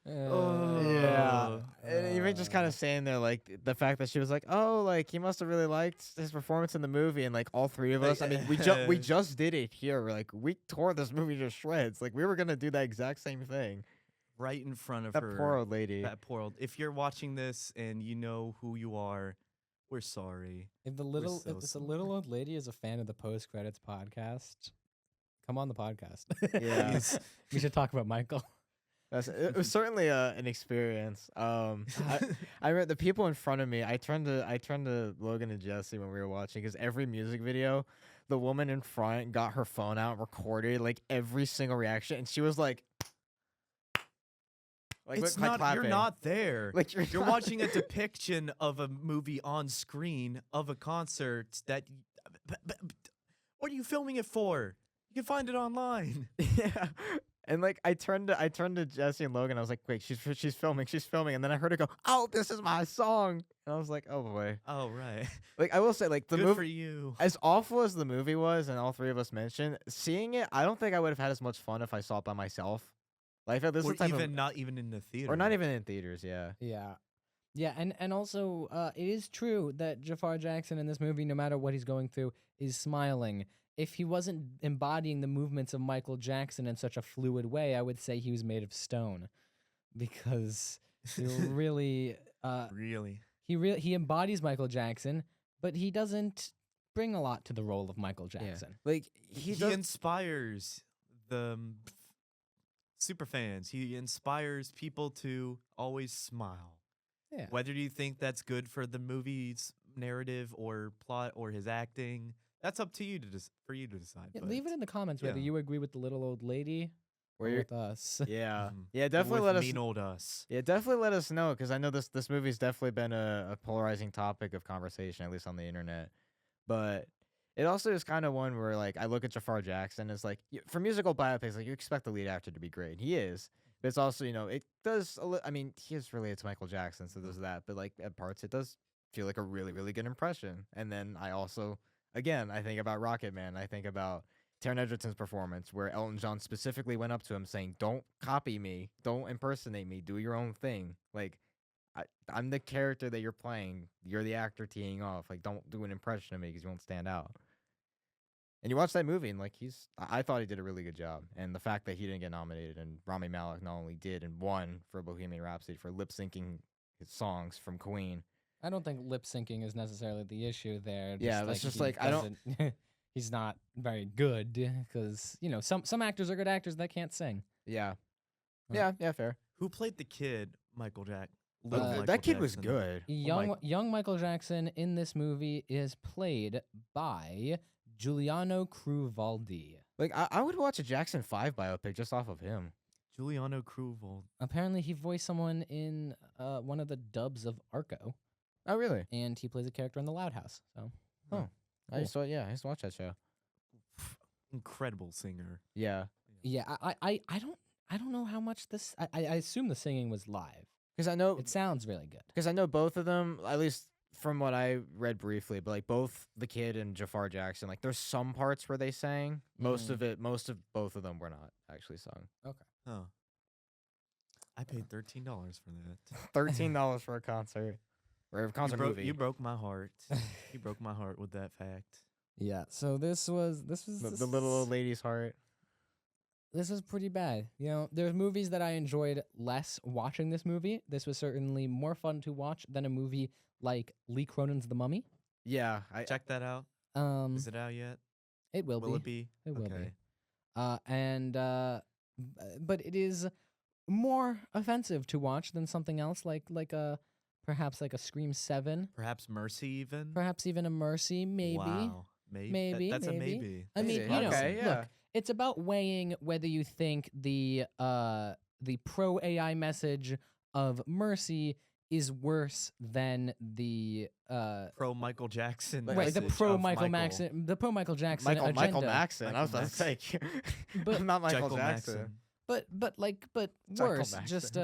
Speaker 2: yeah. And even just kind of saying there, like the fact that she was like, "Oh, like he must have really liked his performance in the movie," and like all 3 of us. I mean, we just did it here. Like we tore this movie to shreds. Like we were gonna do that exact same thing.
Speaker 3: Right in front of
Speaker 2: That
Speaker 3: her.
Speaker 2: poor old lady.
Speaker 3: That poor old. If you're watching this and you know who you are, we're sorry.
Speaker 1: If the
Speaker 3: so
Speaker 1: if this
Speaker 3: sorry.
Speaker 1: little old lady is a fan of the post credits podcast, come on the podcast.
Speaker 2: Yeah.
Speaker 3: Please.
Speaker 1: We should talk about Michael.
Speaker 2: It was certainly an experience. I remember the people in front of me. I turned to Logan and Jesse when we were watching, because every music video, the woman in front got her phone out and recorded like every single reaction, and she was like
Speaker 3: It's
Speaker 2: like
Speaker 3: not. You're
Speaker 2: clapping.
Speaker 3: not there.
Speaker 2: Like you're
Speaker 3: You're
Speaker 2: not-
Speaker 3: watching a depiction of a movie on screen of a concert that. What are you filming it for? You can find it online.
Speaker 2: Yeah. And like I turned to Jesse and Logan. I was like, "Wait, she's filming, and then I heard her go, "Oh, this is my song," and I was like, "Oh boy."
Speaker 3: Oh right.
Speaker 2: Like I will say, like the
Speaker 3: Good for
Speaker 2: movie,
Speaker 3: you.
Speaker 2: as awful as the movie was, and all 3 of us mentioned, seeing it, I don't think I would have had as much fun if I saw it by myself. Like this
Speaker 3: Or
Speaker 2: is the type
Speaker 3: even
Speaker 2: of,
Speaker 3: not even in the theater.
Speaker 2: or not even in theaters. Yeah.
Speaker 1: Yeah. Yeah, and also it is true that Jafar Jackson in this movie, no matter what he's going through, is smiling. If he wasn't embodying the movements of Michael Jackson in such a fluid way, I would say he was made of stone, because he really
Speaker 3: Really.
Speaker 1: he embodies Michael Jackson, but he doesn't bring a lot to the role of Michael Jackson.
Speaker 2: Like
Speaker 3: He
Speaker 2: does-
Speaker 3: inspires the super fans. He inspires people to always smile.
Speaker 1: Yeah.
Speaker 3: Whether you think that's good for the movie's narrative or plot or his acting, that's up to you to for you to decide.
Speaker 1: Yeah,
Speaker 3: but-
Speaker 1: leave it in the comments whether
Speaker 3: yeah.
Speaker 1: you agree with the little old lady
Speaker 2: where
Speaker 1: or
Speaker 2: you're,
Speaker 1: with us.
Speaker 2: yeah,
Speaker 3: Mhm.
Speaker 2: yeah, definitely
Speaker 3: with
Speaker 2: let us.
Speaker 3: mean old us.
Speaker 2: Yeah, definitely let us know, because I know this movie's definitely been a polarizing topic of conversation, at least on the internet. But it also is kind of one where, like, I look at Jafar Jackson, it's like, for musical biopics, like, you expect the lead actor to be great. He is. But it's also, it does, I mean, he is related to Michael Jackson, so there's that. But, like, at parts, it does feel like a really, really good impression. And then I also, again, I think about Rocket Man. I think about Taron Egerton's performance, where Elton John specifically went up to him saying, "Don't copy me. Don't impersonate me. Do your own thing. Like, I'm the character that you're playing. You're the actor teeing off. Like, don't do an impression of me because you won't stand out." And you watch that movie, and like I thought he did a really good job. And the fact that he didn't get nominated, and Rami Malek not only did and won for Bohemian Rhapsody for lip syncing his songs from Queen.
Speaker 1: I don't think lip syncing is necessarily the issue there.
Speaker 2: Yeah, that's just
Speaker 1: he
Speaker 2: like, I don't-
Speaker 1: doesn't- He's not very good, because some actors are good actors that can't sing.
Speaker 2: Yeah,
Speaker 1: Huh.
Speaker 2: yeah, fair.
Speaker 3: Who played the kid, Michael Jack?
Speaker 1: Uh,
Speaker 3: Little Michael
Speaker 2: That kid was
Speaker 3: Jackson?
Speaker 2: good.
Speaker 1: Young Michael Jackson in this movie is played by Giuliano Cruvaldi.
Speaker 2: Like, I would watch a Jackson 5 biopic just off of him.
Speaker 3: Giuliano Cruval.
Speaker 1: Apparently, he voiced someone in one of the dubs of Arco,
Speaker 2: Oh, really?
Speaker 1: and he plays a character in The Loud House. So,
Speaker 2: Oh. I used to watch that show.
Speaker 3: Incredible singer.
Speaker 2: Yeah,
Speaker 1: Yeah, I don't know how much this. I assume the singing was live.
Speaker 2: because I know
Speaker 1: It sounds really good.
Speaker 2: both of them, at least from what I read briefly, but like both the kid and Jafar Jackson, like there's some parts where they sang. Most of both of them were not actually sung.
Speaker 3: Oh. I paid $13 for that.
Speaker 2: $13 for a concert or a concert movie.
Speaker 3: You broke my heart. You broke my heart with that fact.
Speaker 1: Yeah. So this was
Speaker 2: the little old lady's heart.
Speaker 1: This was pretty bad. You know, there's movies that I enjoyed less watching this movie. This was certainly more fun to watch than a movie like Lee Cronin's The Mummy.
Speaker 2: Yeah,
Speaker 3: Check that out. Is it out yet?
Speaker 1: It will
Speaker 3: Will
Speaker 1: be.
Speaker 3: it be?
Speaker 1: It will
Speaker 3: Okay.
Speaker 1: be. But it is more offensive to watch than something else like perhaps like a Scream 7,
Speaker 3: Perhaps Mercy even?
Speaker 1: perhaps even a Mercy, maybe.
Speaker 3: Wow. Maybe.
Speaker 1: Maybe,
Speaker 3: That's a
Speaker 1: maybe.
Speaker 3: maybe.
Speaker 1: I mean,
Speaker 2: Maybe.
Speaker 1: you know,
Speaker 2: Okay, yeah.
Speaker 1: look, it's about weighing whether you think the pro AI message of Mercy is worse than the
Speaker 3: Pro Michael Jackson.
Speaker 1: right, the
Speaker 3: message
Speaker 1: pro
Speaker 3: of
Speaker 1: Michael Jackson, the pro Michael Jackson
Speaker 2: Michael
Speaker 1: agenda.
Speaker 2: Maxon. I was
Speaker 3: Michael
Speaker 2: about to say,
Speaker 1: But-
Speaker 2: I'm not Michael
Speaker 3: Jekyll
Speaker 2: Jackson.
Speaker 3: Maxon.
Speaker 1: But
Speaker 2: Michael
Speaker 1: worse, just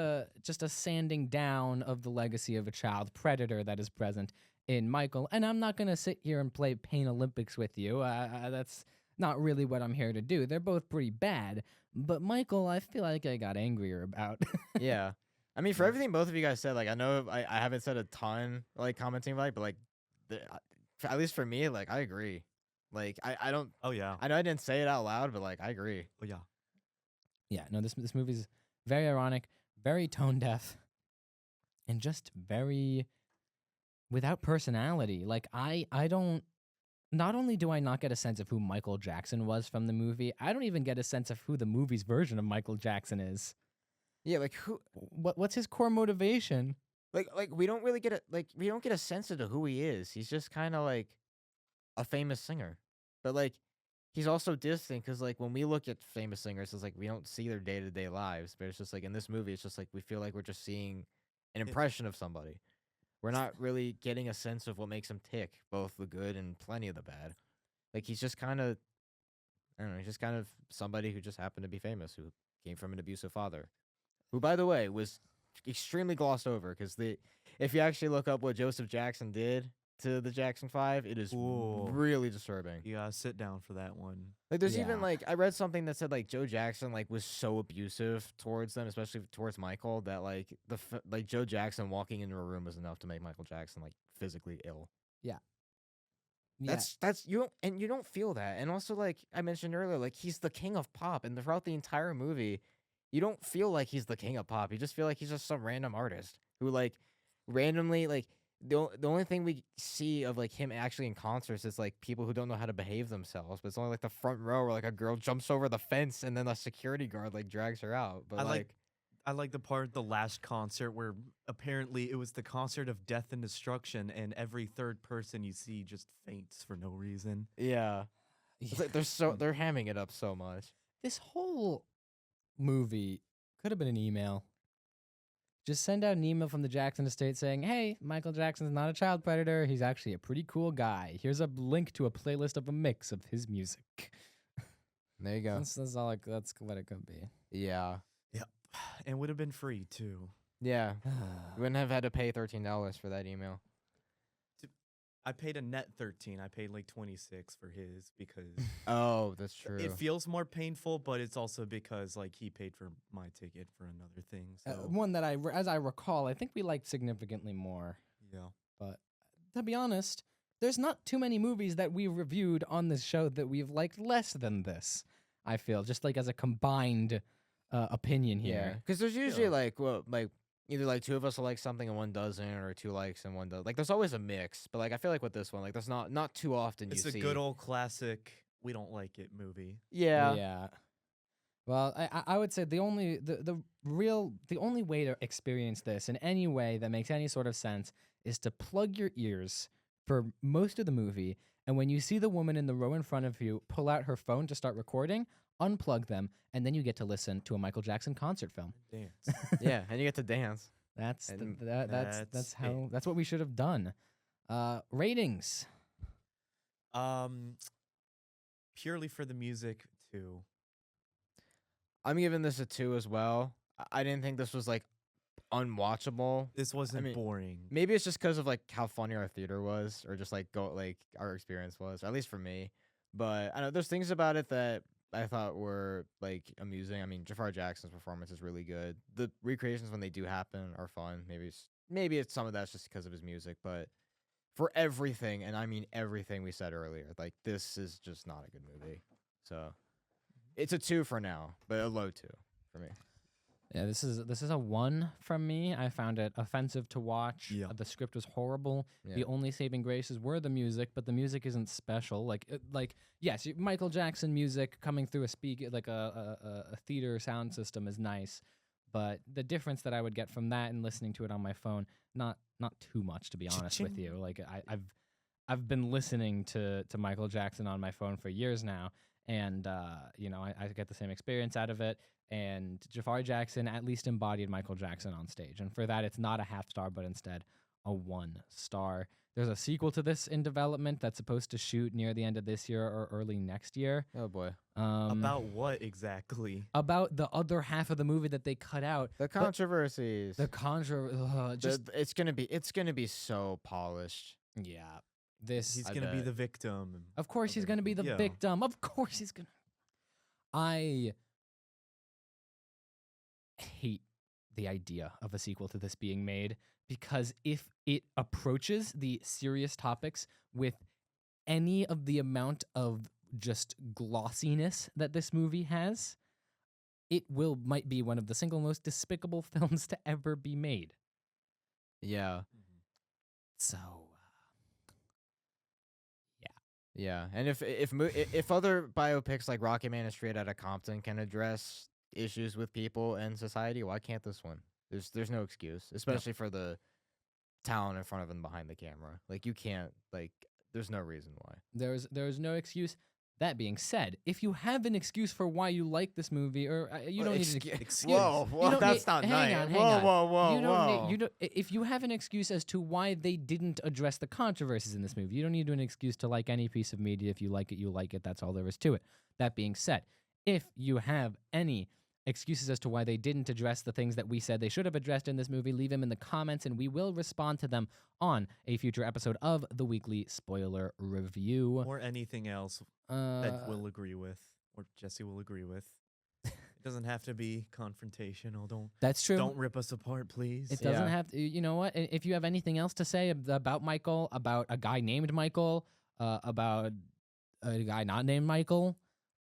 Speaker 1: a sanding down of the legacy of a child predator that is present in Michael. And I'm not gonna sit here and play Pain Olympics with you. That's not really what I'm here to do. They're both pretty bad, but Michael, I feel like I got angrier about.
Speaker 2: Yeah. I mean, for everything both of you guys said, like, I know I haven't said a ton, like, commenting about it, but, like, at least for me, like, I agree. Like, I don't,
Speaker 3: Oh, yeah.
Speaker 2: I know I didn't say it out loud, but, like, I agree.
Speaker 3: Oh, yeah.
Speaker 1: Yeah, no, this movie's very ironic, very tone deaf, and just very without personality. Like I don't. Not only do I not get a sense of who Michael Jackson was from the movie, I don't even get a sense of who the movie's version of Michael Jackson is.
Speaker 2: Yeah, like, who,
Speaker 1: What's his core motivation?
Speaker 2: like, we don't really get we don't get a sense of who he is. He's just kind of, like, a famous singer. But, like, he's also distant because, like, when we look at famous singers, it's like we don't see their day-to-day lives. But it's just like in this movie, it's just like we feel like we're just seeing an impression of somebody. We're not really getting a sense of what makes him tick, both the good and plenty of the bad. Like, he's just kind of, I don't know, he's just kind of somebody who just happened to be famous, who came from an abusive father, who, by the way, was extremely glossed over because if you actually look up what Joseph Jackson did to the Jackson 5, it is
Speaker 3: Ooh.
Speaker 2: really disturbing.
Speaker 3: You gotta sit down for that one.
Speaker 2: Like, there's
Speaker 1: Yeah.
Speaker 2: even, like, I read something that said, like, Joe Jackson, like, was so abusive towards them, especially towards Michael, that, like, like, Joe Jackson walking into a room was enough to make Michael Jackson, like, physically ill.
Speaker 1: Yeah.
Speaker 2: That's you don't feel that. And also, like I mentioned earlier, like, he's the king of pop, and throughout the entire movie, you don't feel like he's the king of pop. You just feel like he's just some random artist who, like, randomly, like, the only thing we see of, like, him actually in concerts is, like, people who don't know how to behave themselves. But it's only, like, the front row where, like, a girl jumps over the fence and then a security guard, like, drags her out. But
Speaker 3: I like the part, the last concert, where apparently it was the concert of death and destruction, and every third person you see just faints for no reason.
Speaker 2: yeah, it's like they're hamming it up so much.
Speaker 1: This whole movie could have been an email. Just send out an email from the Jackson estate saying, "Hey, Michael Jackson's not a child predator. He's actually a pretty cool guy. Here's a link to a playlist of a mix of his music."
Speaker 2: There you go.
Speaker 1: That's all. That's what it could be.
Speaker 2: Yeah,
Speaker 3: And would have been free, too.
Speaker 2: yeah. You wouldn't have had to pay $13 for that email.
Speaker 3: I paid a net 13. I paid like 26 for his because
Speaker 2: Oh, that's true.
Speaker 3: it feels more painful, but it's also because like he paid for my ticket for another thing. So
Speaker 1: One that as I recall, I think we liked significantly more.
Speaker 3: yeah.
Speaker 1: But to be honest, there's not too many movies that we reviewed on this show that we've liked less than this. I feel just like as a combined opinion
Speaker 2: Yeah,
Speaker 1: here.
Speaker 2: because there's usually like either like two of us will like something and one doesn't, or two likes and one does. Like, there's always a mix. But like, I feel like with this one, like, there's not too often
Speaker 3: It's
Speaker 2: you
Speaker 3: a
Speaker 2: see.
Speaker 3: good old classic. We don't like it movie.
Speaker 2: Yeah.
Speaker 1: Yeah. Well, I would say the only way to experience this in any way that makes any sort of sense is to plug your ears for most of the movie, and when you see the woman in the row in front of you pull out her phone to start recording, unplug them, and then you get to listen to a Michael Jackson concert film.
Speaker 3: Dance.
Speaker 2: Yeah, and you get to dance.
Speaker 1: That's
Speaker 2: And
Speaker 1: that's
Speaker 3: that's
Speaker 1: how that's what we should have done. Ratings.
Speaker 3: Um, purely for the music too.
Speaker 2: I'm giving this a 2 as well. I didn't think this was like unwatchable.
Speaker 3: This wasn't
Speaker 2: mean,
Speaker 3: boring.
Speaker 2: Maybe it's just because of like how funny our theater was, or just like our experience was, or at least for me. But I know there's things about it that I thought were like amusing. I mean, Jafar Jackson's performance is really good. The recreations when they do happen are fun. Maybe it's some of that's just because of his music, but for everything, and I mean everything we said earlier, like this is just not a good movie. So it's a 2 for now, but a low 2 for me.
Speaker 1: Yeah, this is a 1 from me. I found it offensive to watch.
Speaker 3: Yeah.
Speaker 1: The script was horrible.
Speaker 2: Yeah.
Speaker 1: The only saving graces were the music, but the music isn't special. Like yes, Michael Jackson music coming through a theater sound system is nice, but the difference that I would get from that and listening to it on my phone, not too much, to be honest with you. Like I've been listening to Michael Jackson on my phone for years now, and I get the same experience out of it. And Jafar Jackson at least embodied Michael Jackson on stage, and for that, it's not a half star, but instead a 1 star. There's a sequel to this in development that's supposed to shoot near the end of this year or early next year.
Speaker 2: Oh boy,
Speaker 3: About what exactly?
Speaker 1: About the other half of the movie that they cut out.
Speaker 2: the controversies.
Speaker 1: Just
Speaker 2: It's gonna be so polished.
Speaker 1: yeah. This
Speaker 3: He's
Speaker 2: I
Speaker 3: gonna be
Speaker 2: bet.
Speaker 3: the victim.
Speaker 1: Of course he's going to be the
Speaker 3: Yeah.
Speaker 1: victim. Of course he's going to. I hate the idea of a sequel to this being made, because if it approaches the serious topics with any of the amount of just glossiness that this movie has, it might be one of the single most despicable films to ever be made.
Speaker 2: Yeah,
Speaker 1: So,
Speaker 2: yeah. And if other biopics like Rocket Man and Straight Outta Compton can address issues with people and society, why can't this one? There's no excuse, especially for the talent in front of and behind the camera. Like you can't there's no reason why.
Speaker 1: there's no excuse. That being said, if you have an excuse for why you like this movie, or you don't need an excuse.
Speaker 2: Whoa,
Speaker 1: You don't
Speaker 2: that's
Speaker 1: need-
Speaker 2: not
Speaker 1: hang
Speaker 2: nice.
Speaker 1: on, hang
Speaker 2: Whoa,
Speaker 1: on.
Speaker 2: whoa, whoa,
Speaker 1: You don't
Speaker 2: whoa.
Speaker 1: need, you don't, if you have an excuse as to why they didn't address the controversies in this movie, you don't need an excuse to like any piece of media. If you like it, you like it. That's all there is to it. That being said, if you have any excuses as to why they didn't address the things that we said they should have addressed in this movie, leave them in the comments, and we will respond to them on a future episode of the Weekly Spoiler Review.
Speaker 3: Or anything else that we'll agree with, or Jesse will agree with. It doesn't have to be confrontational.
Speaker 1: That's true.
Speaker 3: Don't rip us apart, please.
Speaker 1: It doesn't
Speaker 2: Yeah.
Speaker 1: have to. You know what? If you have anything else to say about Michael, about a guy named Michael, about a guy not named Michael,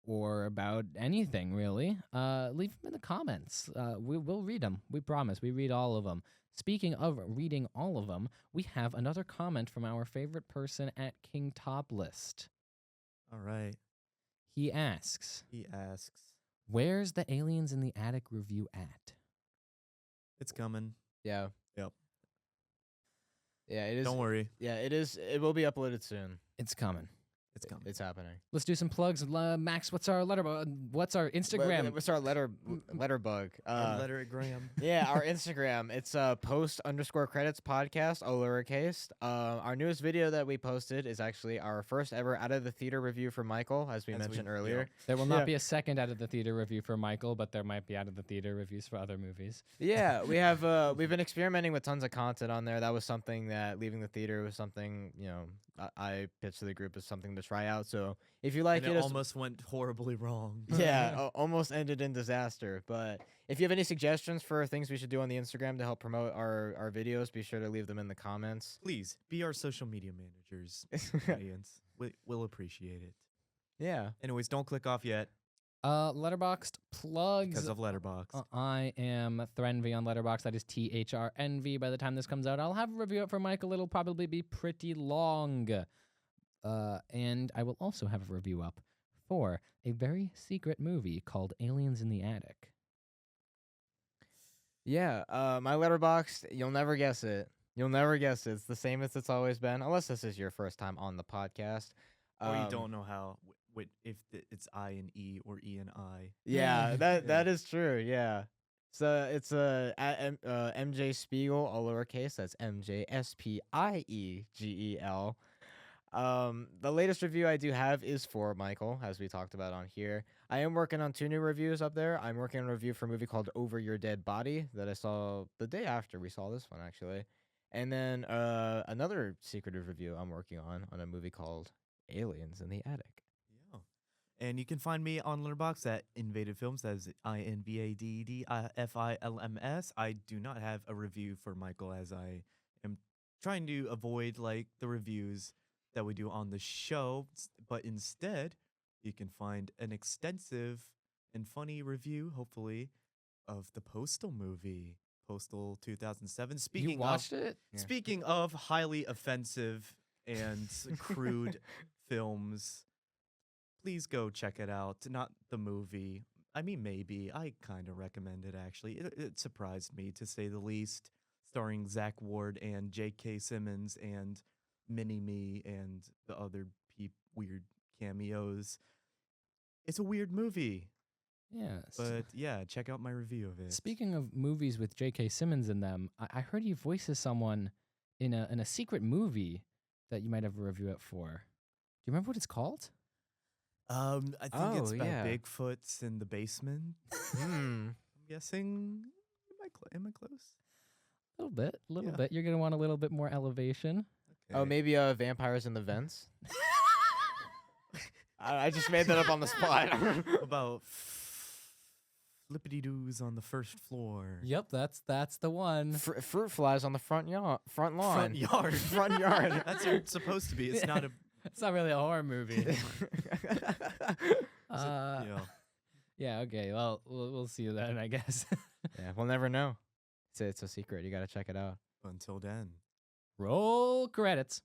Speaker 1: or about anything really, leave them in the comments. We'll read them. We promise. We read all of them. Speaking of reading all of them, we have another comment from our favorite person at King Top List.
Speaker 3: All right.
Speaker 1: He asks,
Speaker 3: He asks.
Speaker 1: "Where's the Aliens in the Attic review at?"
Speaker 3: It's coming.
Speaker 2: Yeah.
Speaker 3: Yep.
Speaker 2: Yeah, it is.
Speaker 3: Don't worry.
Speaker 2: Yeah, it is. It will be uploaded soon.
Speaker 1: It's coming.
Speaker 3: It's coming.
Speaker 2: It's happening.
Speaker 1: Let's do some plugs. Max, what's our what's our Instagram?
Speaker 2: What's our letter bug?
Speaker 3: Letter at Graham.
Speaker 2: Yeah, our Instagram. It's post_credits podcast, all lowercase. Our newest video that we posted is actually our first ever out of the theater review for Michael, as we mentioned earlier.
Speaker 1: There will not
Speaker 2: Yeah.
Speaker 1: be a second out of the theater review for Michael, but there might be out of the theater reviews for other movies.
Speaker 2: Yeah, we have we've been experimenting with tons of content on there. That was something that leaving the theater was something, I pitched to the group as something to try out. So if you like
Speaker 3: And
Speaker 2: it,
Speaker 3: it
Speaker 2: as-
Speaker 3: almost went horribly wrong.
Speaker 2: yeah, almost ended in disaster. But if you have any suggestions for things we should do on the Instagram to help promote our videos, be sure to leave them in the comments.
Speaker 3: Please be our social media managers, audience. We'll appreciate it.
Speaker 2: Yeah.
Speaker 3: Anyways, don't click off yet
Speaker 1: Letterboxd plugs.
Speaker 3: because of Letterboxd.
Speaker 1: I am Threnv on Letterboxd. That is THRNV. By the time this comes out, I'll have a review up for Michael. It'll probably be pretty long. And I will also have a review up for a very secret movie called Aliens in the Attic.
Speaker 2: Yeah, my letterbox, you'll never guess it. You'll never guess it. It's the same as it's always been, unless this is your first time on the podcast.
Speaker 3: Or you don't know how, if it's I and E or E and I.
Speaker 2: Yeah, that
Speaker 3: Yeah.
Speaker 2: is true. Yeah. So it's MJ Spiegel, all lowercase. That's MJSPIEGEL. The latest review I do have is for Michael, as we talked about on here. I am working on 2 new reviews up there. I'm working on a review for a movie called Over Your Dead Body that I saw the day after we saw this one, actually. And then another secretive review I'm working on a movie called Aliens in the Attic.
Speaker 3: Yeah. And you can find me on Letterboxd at Invaded Films. That is INVADDFILMS. I do not have a review for Michael, as I am trying to avoid like the reviews that we do on the show. But instead, you can find an extensive and funny review, hopefully, of the Postal movie, Postal 2007.
Speaker 1: You watched it?
Speaker 2: Yeah.
Speaker 3: Speaking of highly offensive and crude films, please go check it out. Not the movie. I mean, maybe. I kind of recommend it, actually. It surprised me, to say the least. Starring Zach Ward and J.K. Simmons and Mini-Me and the other weird cameos. It's a weird movie.
Speaker 1: Yeah.
Speaker 3: But yeah, check out my review of it.
Speaker 1: Speaking of movies with J.K. Simmons in them, I heard he voices someone in a secret movie that you might have a review it for. Do you remember what it's called?
Speaker 3: I think it's
Speaker 2: Oh,
Speaker 3: about
Speaker 2: yeah.
Speaker 3: Bigfoots in the basement. I'm guessing. Am I close?
Speaker 1: A little bit,
Speaker 3: Yeah.
Speaker 1: bit. You're gonna want a little bit more elevation.
Speaker 2: Oh,
Speaker 3: Okay.
Speaker 2: maybe Vampires in the Vents? I just made that up on the spot.
Speaker 3: About flippity-doos on the first floor.
Speaker 1: Yep, that's the one.
Speaker 2: Fruit flies on the front lawn.
Speaker 3: Front yard.
Speaker 2: Front yard.
Speaker 3: That's what it's supposed to be. It's not a.
Speaker 1: It's not really a horror movie.
Speaker 3: Yeah.
Speaker 1: Yeah. Okay. Well, we'll see then, I guess.
Speaker 2: Yeah, we'll never know. It's a secret. You got to check it out.
Speaker 3: Until then.
Speaker 1: Roll credits.